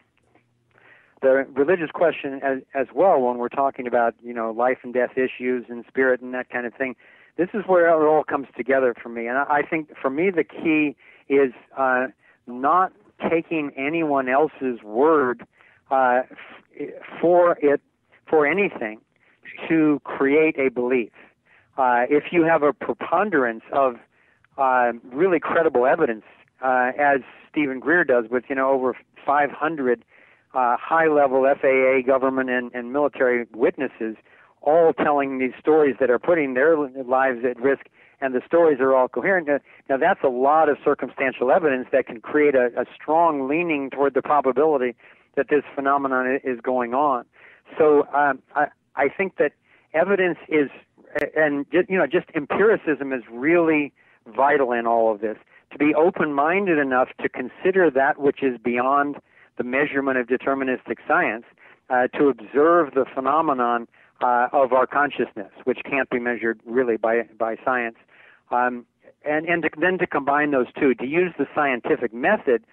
religious question as well, when we're talking about, life and death issues and spirit and that kind of thing, this is where it all comes together for me. And I think for me the key is not taking anyone else's word for anything to create a belief. If you have a preponderance of really credible evidence, as Stephen Greer does with over 500 high-level FAA, government, and military witnesses, all telling these stories that are putting their lives at risk, and the stories are all coherent. Now that's a lot of circumstantial evidence that can create a strong leaning toward the probability that this phenomenon is going on. So I think that evidence is, and just empiricism is really vital in all of this. To be open-minded enough to consider that which is beyond the measurement of deterministic science, to observe the phenomenon of our consciousness, which can't be measured really by science, and then to combine those two, to use the scientific method,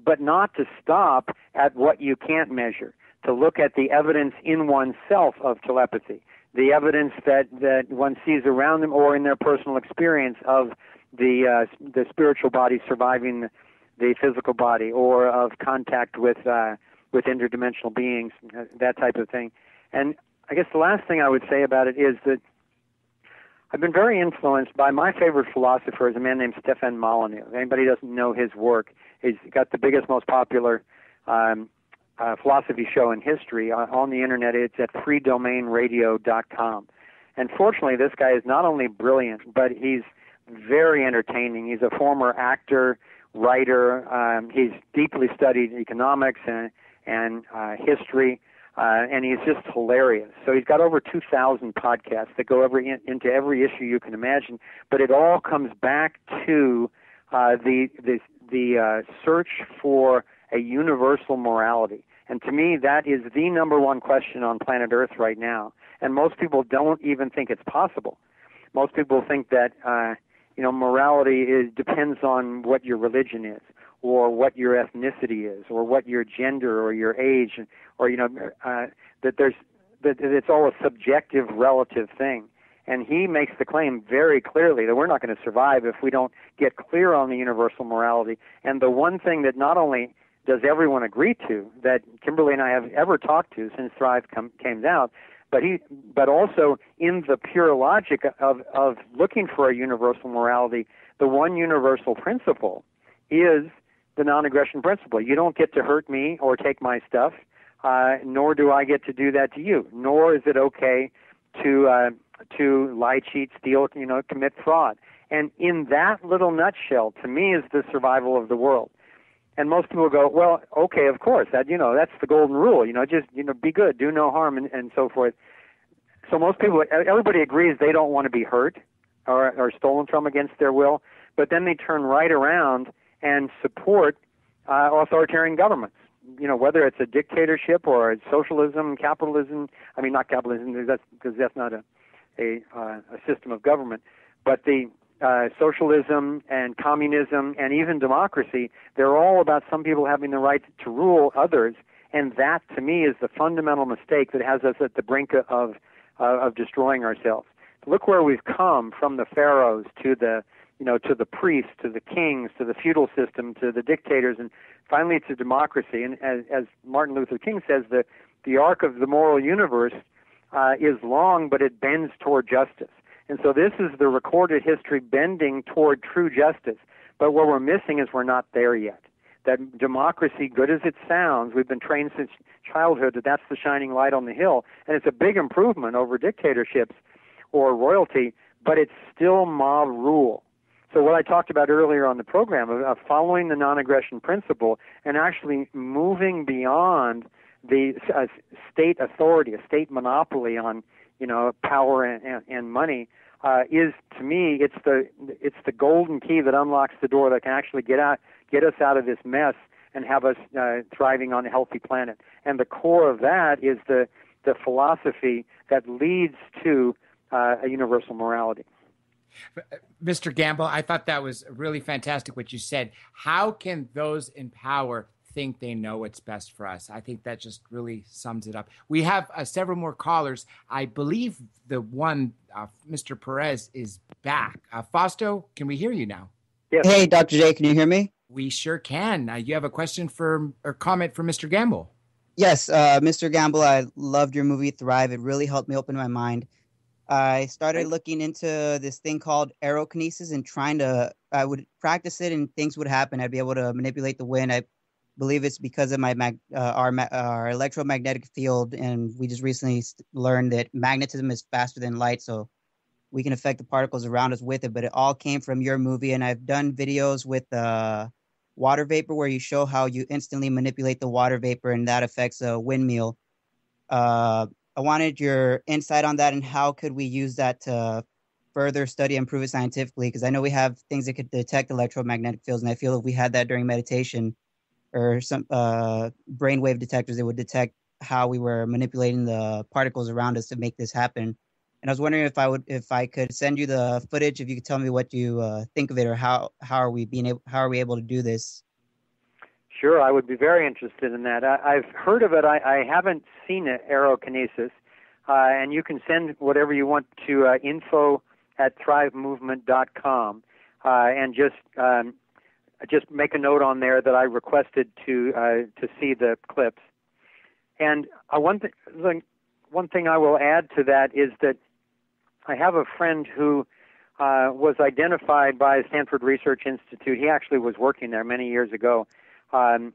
but not to stop at what you can't measure, to look at the evidence in oneself of telepathy, the evidence that one sees around them or in their personal experience of the spiritual body surviving the physical body, or of contact with interdimensional beings, that type of thing. And I guess the last thing I would say about it is that I've been very influenced by my favorite philosopher is a man named Stefan Molyneux. If anybody doesn't know his work, he's got the biggest, most popular philosophy show in history on the internet. It's at freedomainradio.com. And fortunately, this guy is not only brilliant, but he's very entertaining. He's a former actor, writer. He's deeply studied economics and history, and he's just hilarious. So he's got over 2,000 podcasts that go into every issue you can imagine. But it all comes back to the search for a universal morality. And to me, that is the number one question on planet Earth right now. And most people don't even think it's possible. Most people think that morality depends on what your religion is, or what your ethnicity is, or what your gender or your age, or that it's all a subjective, relative thing. And he makes the claim very clearly that we're not going to survive if we don't get clear on the universal morality. And the one thing that not only does everyone agree to, that Kimberly and I have ever talked to since Thrive came out, but also in the pure logic of looking for a universal morality, the one universal principle is the non-aggression principle. You don't get to hurt me or take my stuff, nor do I get to do that to you. Nor is it okay to lie, cheat, steal, commit fraud. And in that little nutshell, to me, is the survival of the world. And most people go, well, okay, of course, that's the golden rule, just be good, do no harm, and so forth. So everybody agrees they don't want to be hurt or stolen from against their will, but then they turn right around and support authoritarian governments. Whether it's a dictatorship or a socialism, capitalism. I mean, not capitalism, because that's not a system of government, but the socialism and communism and even democracy, they're all about some people having the right to rule others, and that, to me, is the fundamental mistake that has us at the brink of destroying ourselves. Look where we've come from the pharaohs to the priests, to the kings, to the feudal system, to the dictators, and finally to democracy. And as Martin Luther King says, the arc of the moral universe is long, but it bends toward justice. And so this is the recorded history bending toward true justice. But what we're missing is we're not there yet. That democracy, good as it sounds, we've been trained since childhood that that's the shining light on the hill. And it's a big improvement over dictatorships or royalty, but it's still mob rule. So what I talked about earlier on the program of following the non-aggression principle and actually moving beyond the state authority, a state monopoly on power and money, is, to me, it's the golden key that unlocks the door that can actually get us out of this mess and have us thriving on a healthy planet. And the core of that is the philosophy that leads to a universal morality. Mr. Gamble, I thought that was really fantastic what you said. How can those in power think they know what's best for us? I think that just really sums it up. We have several more callers. I believe the one, Mr. Perez, is back. Fausto, can we hear you now? Yes. Hey, Dr. J, can you hear me? We sure can. You have a question or comment for Mr. Gamble? Yes, Mr. Gamble, I loved your movie Thrive. It really helped me open my mind. I started looking into this thing called aerokinesis and I would practice it and things would happen. I'd be able to manipulate the wind. I believe it's because of our electromagnetic field, and we just recently learned that magnetism is faster than light, so we can affect the particles around us with it. But it all came from your movie, and I've done videos with water vapor where you show how you instantly manipulate the water vapor, and that affects a windmill. I wanted your insight on that, and how could we use that to further study and prove it scientifically? Because I know we have things that could detect electromagnetic fields, and I feel if we had that during meditation or some brainwave detectors, it would detect how we were manipulating the particles around us to make this happen. And I was wondering if I could send you the footage, if you could tell me what you think of it, or how are we able to do this? Sure, I would be very interested in that. I've heard of it. I haven't seen it, aerokinesis. And you can send whatever you want to info@thrivemovement.com, and just make a note on there that I requested to see the clips. And one thing I will add to that is that I have a friend who was identified by Stanford Research Institute. He actually was working there many years ago. And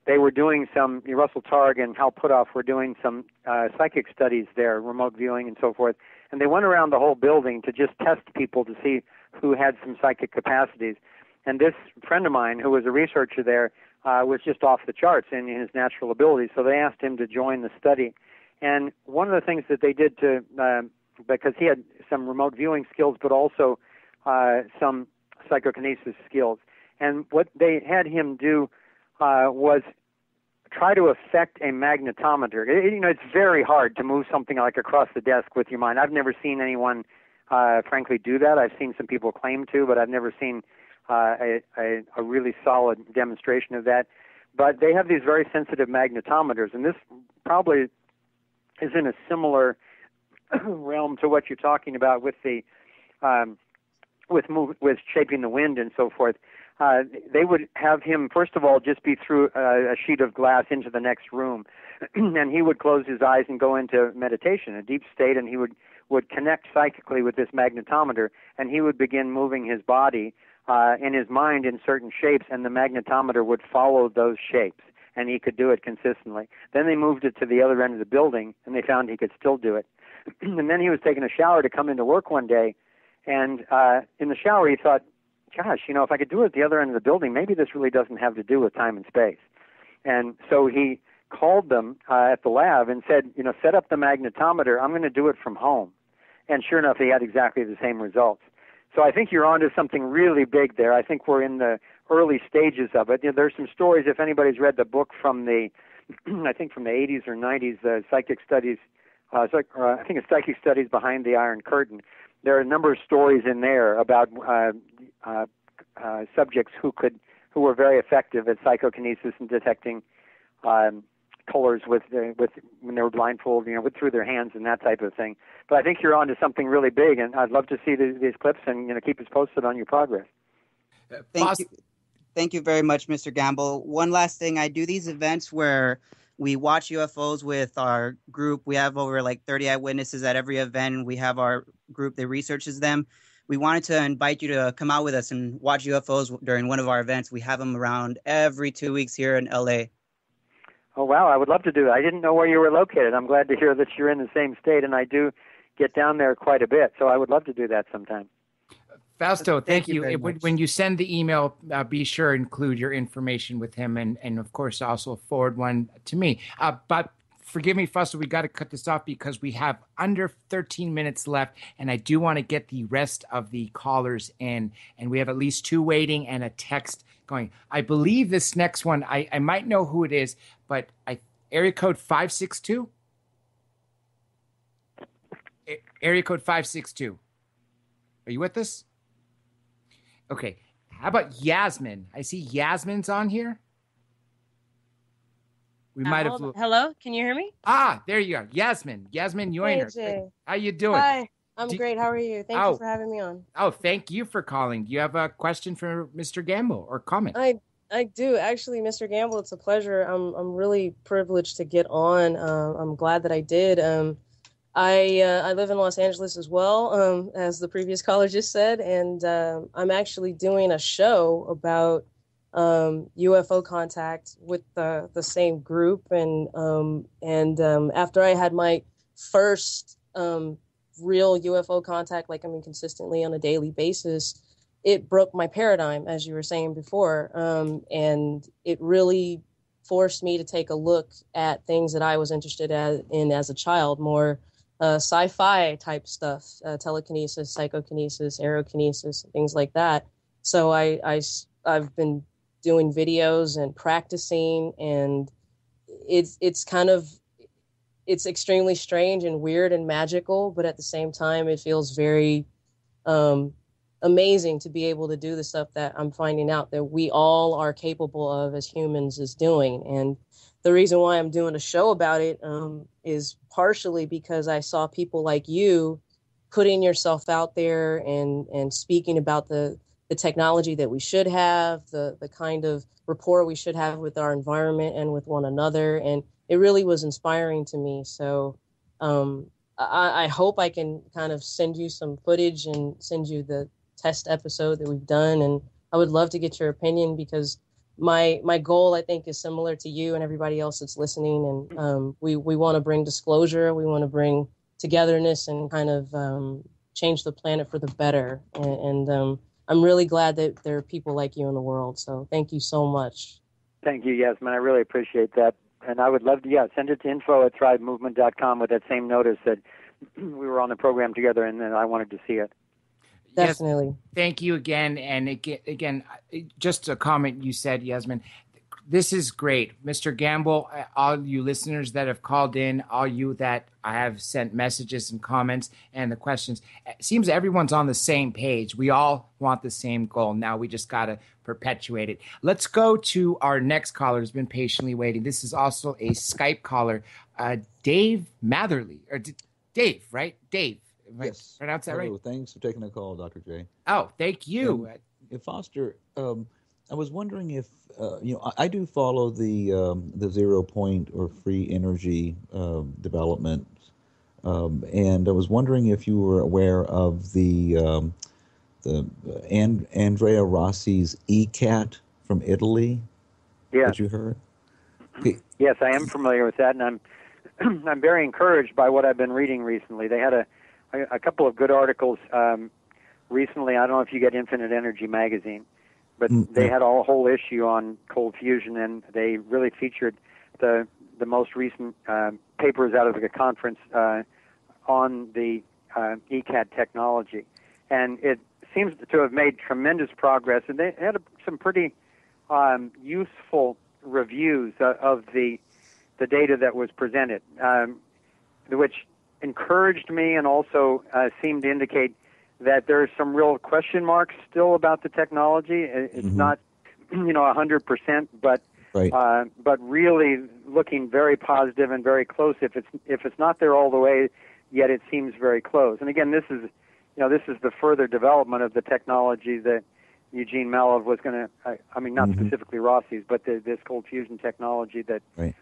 they were doing Russell Targ and Hal Puthoff were doing some psychic studies there, remote viewing and so forth. And they went around the whole building to just test people to see who had some psychic capacities. And this friend of mine, who was a researcher there, was just off the charts in his natural abilities. So they asked him to join the study. And one of the things that they did because he had some remote viewing skills, but also some psychokinesis skills. And what they had him do was try to affect a magnetometer. It's very hard to move something like across the desk with your mind. I've never seen anyone, frankly, do that. I've seen some people claim to, but I've never seen a really solid demonstration of that. But they have these very sensitive magnetometers, and this probably is in a similar realm to what you're talking about with the with shaping the wind and so forth. They would have him, first of all, just be through a sheet of glass into the next room, and he would close his eyes and go into meditation, a deep state, and he would connect psychically with this magnetometer, and he would begin moving his body in his mind in certain shapes, and the magnetometer would follow those shapes, and he could do it consistently. Then they moved it to the other end of the building, and they found he could still do it. And then he was taking a shower to come into work one day, and in the shower he thought, gosh, if I could do it at the other end of the building, maybe this really doesn't have to do with time and space. And so he called them at the lab and said, set up the magnetometer. I'm going to do it from home. And sure enough, he had exactly the same results. So I think you're onto something really big there. I think we're in the early stages of it. There's some stories, if anybody's read the book from the, I think from the 80s or 90s, the psychic studies, I think it's Psychic Studies Behind the Iron Curtain. There are a number of stories in there about subjects who were very effective at psychokinesis and detecting colors with when they were blindfolded, through their hands and that type of thing. But I think you're onto something really big, and I'd love to see these clips and keep us posted on your progress. Thank you very much, Mr. Gamble. One last thing, I do these events where we watch UFOs with our group. We have over 30 eyewitnesses at every event. We have our group that researches them. We wanted to invite you to come out with us and watch UFOs during one of our events. We have them around every 2 weeks here in LA. Oh, wow. I would love to do it. I didn't know where you were located. I'm glad to hear that you're in the same state, and I do get down there quite a bit. So I would love to do that sometime. Fausto, thank you. very much. When you send the email, be sure to include your information with him, and of course, also forward one to me. But forgive me, Fausto, we got to cut this off because we have under 13 minutes left, and I do want to get the rest of the callers in, and we have at least 2 waiting and a text going. I believe this next one, I might know who it is, but area code 562? Area code 562. Are you with us? Okay. How about Yasmin? I see Yasmin's on here. We might have. Hello, can you hear me? There you are. Yasmin Joyner. Hey, Jay. How you doing? Hi, I'm great. How are you? Thank you for having me on. Oh, thank you for calling. Do you have a question for Mr. Gamble or comment? I do. Actually, Mr. Gamble, it's a pleasure. I'm really privileged to get on. I'm glad that I did. I live in Los Angeles as well, as the previous caller just said, and I'm actually doing a show about UFO contact with the same group, and after I had my first real UFO contact, consistently on a daily basis, it broke my paradigm, as you were saying before, and it really forced me to take a look at things that I was interested in as a child, more sci-fi type stuff, telekinesis, psychokinesis, aerokinesis, things like that. So I've been doing videos and practicing, and it's extremely strange and weird and magical, but at the same time it feels very amazing to be able to do the stuff that I'm finding out that we all are capable of as humans is doing. And the reason why I'm doing a show about it is partially because I saw people like you putting yourself out there and speaking about the technology that we should have, the kind of rapport we should have with our environment and with one another. And it really was inspiring to me. So I hope I can kind of send you some footage and send you the test episode that we've done. And I would love to get your opinion, because my goal, I think, is similar to you and everybody else that's listening. And we want to bring disclosure. We want to bring togetherness and kind of change the planet for the better. And I'm really glad that there are people like you in the world. So thank you so much. Thank you, Yasmin. I really appreciate that. And I would love to, send it to info@thrivemovement.com with that same notice that we were on the program together and then I wanted to see it. Definitely. Yes, thank you again. And again, just a comment you said, Yasmin, this is great. Mr. Gamble, all you listeners that have called in, all you that I have sent messages and comments and the questions, it seems everyone's on the same page. We all want the same goal. Now we just got to perpetuate it. Let's go to our next caller who's been patiently waiting. This is also a Skype caller, Dave Matherly. Or Dave, right? Dave. Yes. Pronounce that right? Thanks for taking the call, Dr. J. Oh, thank you. Foster, I was wondering if, I do follow the 0 point or free energy development, and I was wondering if you were aware of the Andrea Rossi's ECAT from Italy. Yeah. That you heard? Okay. Yes, I am familiar with that, and I'm very encouraged by what I've been reading recently. They had a couple of good articles recently. I don't know if you get Infinite Energy magazine, but they had a whole issue on cold fusion, and they really featured the most recent papers out of the conference on the ECAT technology. And it seems to have made tremendous progress, and they had some pretty useful reviews of the data that was presented, which encouraged me and also seemed to indicate that there's some real question marks still about the technology. It's not, 100%, but right. But really looking very positive and very close. If it's not there all the way, yet it seems very close. And again, this is the further development of the technology that Eugene Malov was going to. Not specifically Rossi's, but this cold fusion technology that. Right.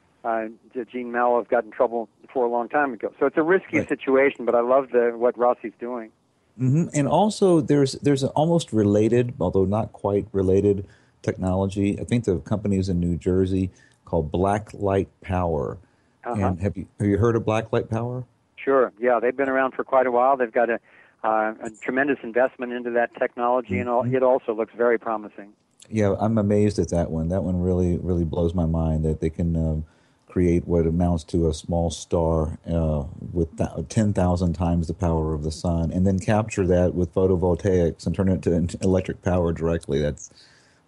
Gene Malov got in trouble for a long time ago. So it's a risky situation, but I love what Rossi's doing. And also there's an almost related, although not quite related, technology. I think the company is in New Jersey called Blacklight Power. And have you heard of Blacklight Power? Sure. Yeah, they've been around for quite a while. They've got a tremendous investment into that technology, and it also looks very promising. Yeah, I'm amazed at that one. That one really, really blows my mind that they can create what amounts to a small star with 10,000 times the power of the sun, and then capture that with photovoltaics and turn it into electric power directly.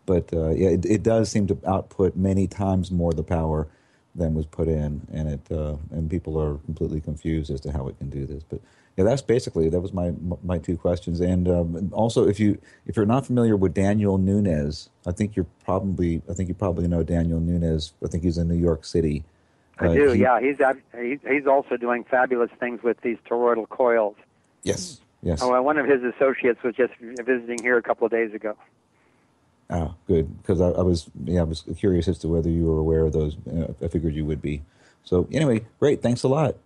But yeah, it does seem to output many times more the power than was put in, and people are completely confused as to how it can do this. But yeah, that was my two questions. And also, if you're not familiar with Daniel Nunes, I think you probably know Daniel Nunes. I think he's in New York City. I do. Yeah, he's also doing fabulous things with these toroidal coils. Yes. Yes. Oh, one of his associates was just visiting here a couple of days ago. Oh, good. Because I was curious as to whether you were aware of those. I figured you would be. So anyway, great. Thanks a lot.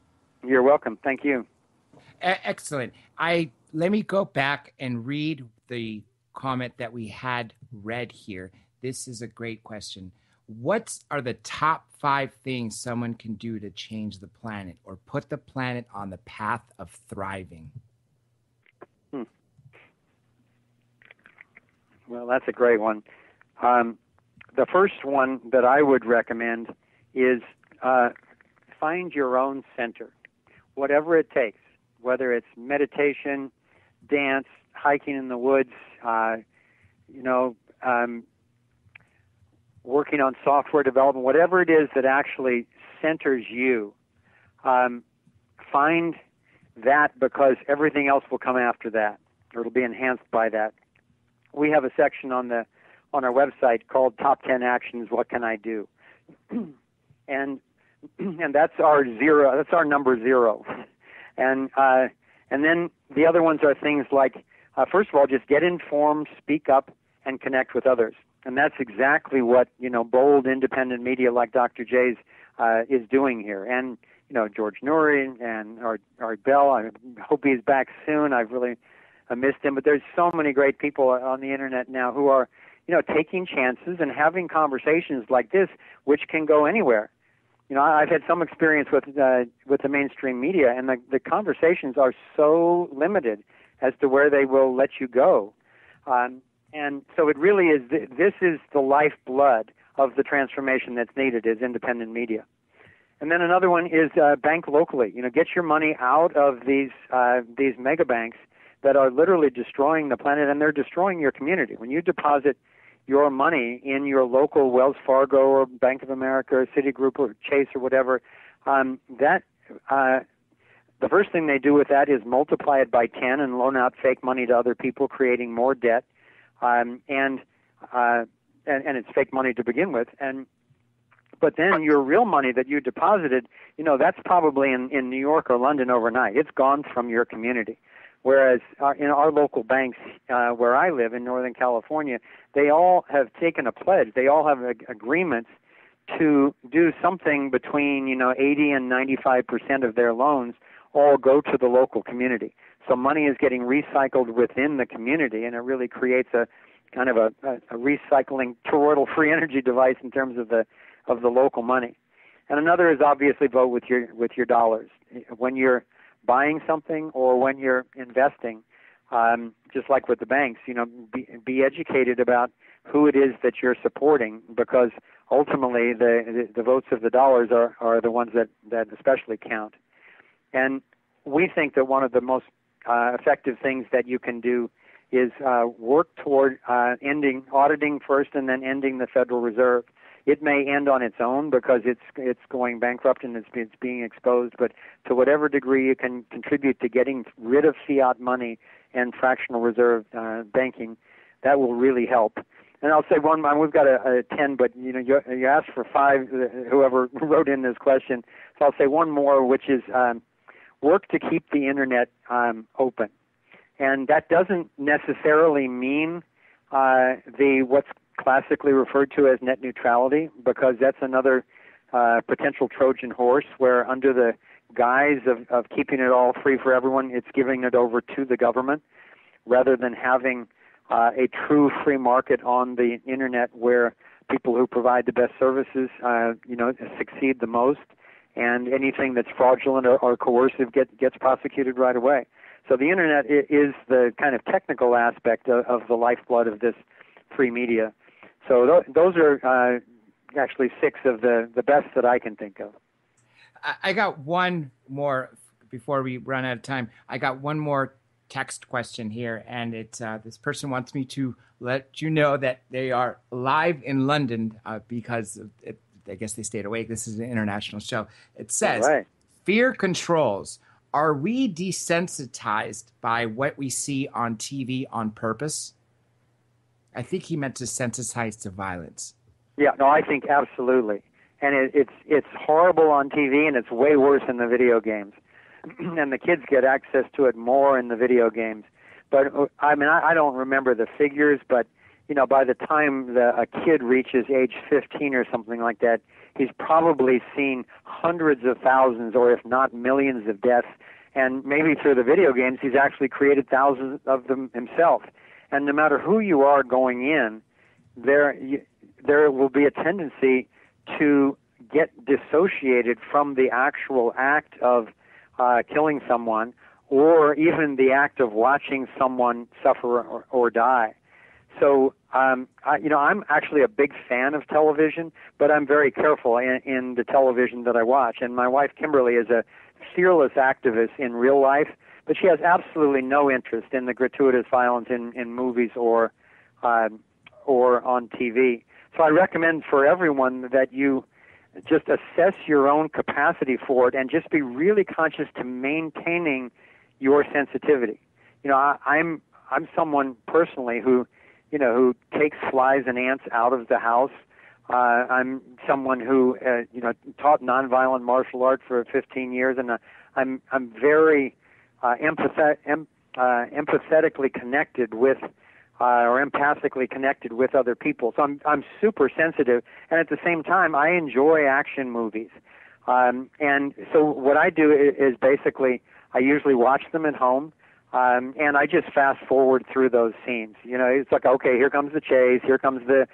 You're welcome. Thank you. Excellent. Let me go back and read the comment that we had read here. This is a great question. What are the top 5 things someone can do to change the planet or put the planet on the path of thriving? Well, that's a great one. The first one that I would recommend is find your own center, whatever it takes, whether it's meditation, dance, hiking in the woods, working on software development, whatever it is that actually centers you. Find that, because everything else will come after that, or it'll be enhanced by that. We have a section on our website called Top 10 Actions. What can I do? and that's our zero. That's our number 0. And then the other ones are things like, first of all, just get informed, speak up, and connect with others. And that's exactly what bold, independent media like Dr. J's is doing here. And George Noory and Art Bell. I hope he's back soon. I've really missed him, but there's so many great people on the internet now who are, taking chances and having conversations like this, which can go anywhere. I've had some experience with the mainstream media, and the conversations are so limited as to where they will let you go. And so it really is. This is the lifeblood of the transformation that's needed, is independent media. And then another one is bank locally. Get your money out of these mega banks that are literally destroying the planet, and they're destroying your community. When you deposit your money in your local Wells Fargo or Bank of America or Citigroup or Chase or whatever, the first thing they do with that is multiply it by 10 and loan out fake money to other people, creating more debt, and it's fake money to begin with. But then your real money that you deposited, that's probably in New York or London overnight. It's gone from your community. Whereas in our local banks where I live in Northern California, they all have taken a pledge. They all have agreements to do something between 80 and 95% of their loans all go to the local community. So money is getting recycled within the community, and it really creates a kind of a recycling toroidal free energy device in terms of the local money. And another is obviously vote with your dollars. When you're buying something or when you're investing, just like with the banks, be educated about who it is that you're supporting, because ultimately the votes of the dollars are the ones that especially count. And we think that one of the most effective things that you can do is work toward ending auditing first and then ending the Federal Reserve. It may end on its own because it's going bankrupt and it's being exposed, but to whatever degree you can contribute to getting rid of fiat money and fractional reserve banking, that will really help. And I'll say one. We've got a 10, but you asked for 5. Whoever wrote in this question, so I'll say one more, which is work to keep the internet open, and that doesn't necessarily mean what's classically referred to as net neutrality, because that's another potential Trojan horse where, under the guise of keeping it all free for everyone, it's giving it over to the government rather than having a true free market on the internet where people who provide the best services succeed the most, and anything that's fraudulent or coercive gets prosecuted right away. So the internet is the kind of technical aspect of the lifeblood of this free media. So those are actually 6 of the best that I can think of. I got one more before we run out of time. I got one more text question here, and it's this person wants me to let you know that they are live in London because I guess they stayed awake. This is an international show. It says, Right. Fear controls. Are we desensitized by what we see on TV on purpose? I think he meant to sensitize to violence. Yeah, no, I think absolutely. And it's horrible on TV, and it's way worse in the video games. And the kids get access to it more in the video games. But I mean, I don't remember the figures, but by the time a kid reaches age 15 or something like that, he's probably seen hundreds of thousands, or if not millions, of deaths. And maybe through the video games, he's actually created thousands of them himself. And no matter who you are going in, there will be a tendency to get dissociated from the actual act of killing someone, or even the act of watching someone suffer or die. So, I'm actually a big fan of television, but I'm very careful in the television that I watch. And my wife, Kimberly, is a fearless activist in real life, but she has absolutely no interest in the gratuitous violence in movies or on TV. So I recommend for everyone that you just assess your own capacity for it and just be really conscious to maintaining your sensitivity. I'm someone personally who takes flies and ants out of the house. I'm someone who taught nonviolent martial arts for 15 years, and I'm very empathetically connected with or empathically connected with other people. So I'm super sensitive, and at the same time, I enjoy action movies. And so what I do is basically I usually watch them at home, and I just fast forward through those scenes. It's like, okay, here comes the chase, here comes the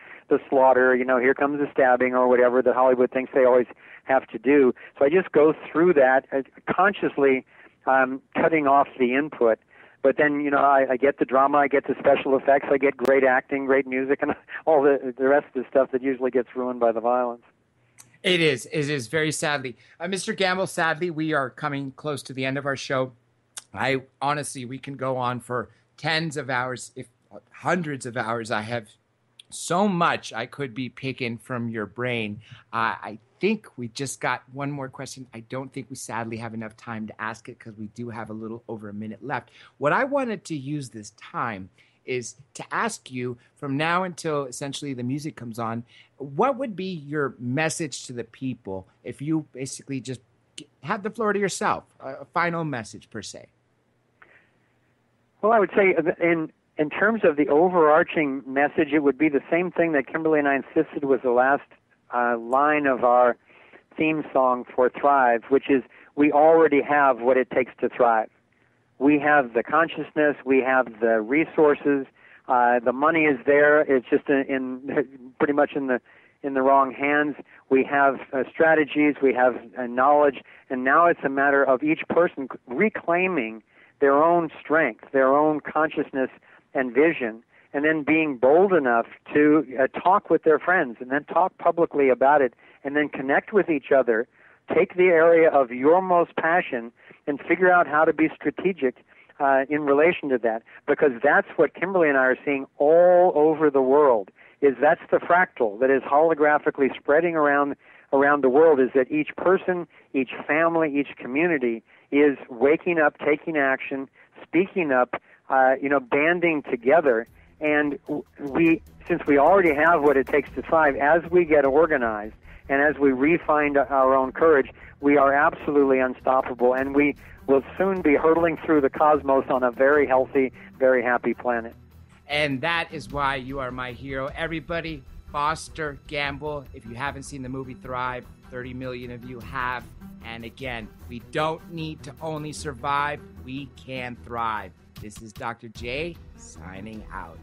slaughter, here comes the stabbing or whatever that Hollywood thinks they always have to do. So I just go through that consciously, cutting off the input. But then, I get the drama, I get the special effects, I get great acting, great music, and all the rest of the stuff that usually gets ruined by the violence. It is very sadly. Mr. Gamble, sadly, we are coming close to the end of our show. Honestly, we can go on for tens of hours, if hundreds of hours. I have so much I could be picking from your brain. I think we just got one more question. I don't think we sadly have enough time to ask it because we do have a little over a minute left. What I wanted to use this time is to ask you, from now until essentially the music comes on, what would be your message to the people if you basically just have the floor to yourself, a final message per se? Well, I would say in terms of the overarching message, it would be the same thing that Kimberly and I insisted was the last line of our theme song for Thrive, which is we already have what it takes to thrive. We have the consciousness, we have the resources, the money is there. It's just pretty much in the wrong hands. We have strategies, we have knowledge, and now it's a matter of each person reclaiming their own strength, their own consciousness and vision, and then being bold enough to talk with their friends and then talk publicly about it and then connect with each other, take the area of your most passion and figure out how to be strategic in relation to that, because that's what Kimberly and I are seeing all over the world. That's the fractal that is holographically spreading around the world, is that each person, each family, each community is waking up, taking action, speaking up, banding together. And since we already have what it takes to thrive, as we get organized and as we refine our own courage, we are absolutely unstoppable, and we will soon be hurtling through the cosmos on a very healthy, very happy planet. And that is why you are my hero. Everybody, Foster Gamble. If you haven't seen the movie Thrive, 30 million of you have. And again, we don't need to only survive, we can thrive. This is Dr. J signing out.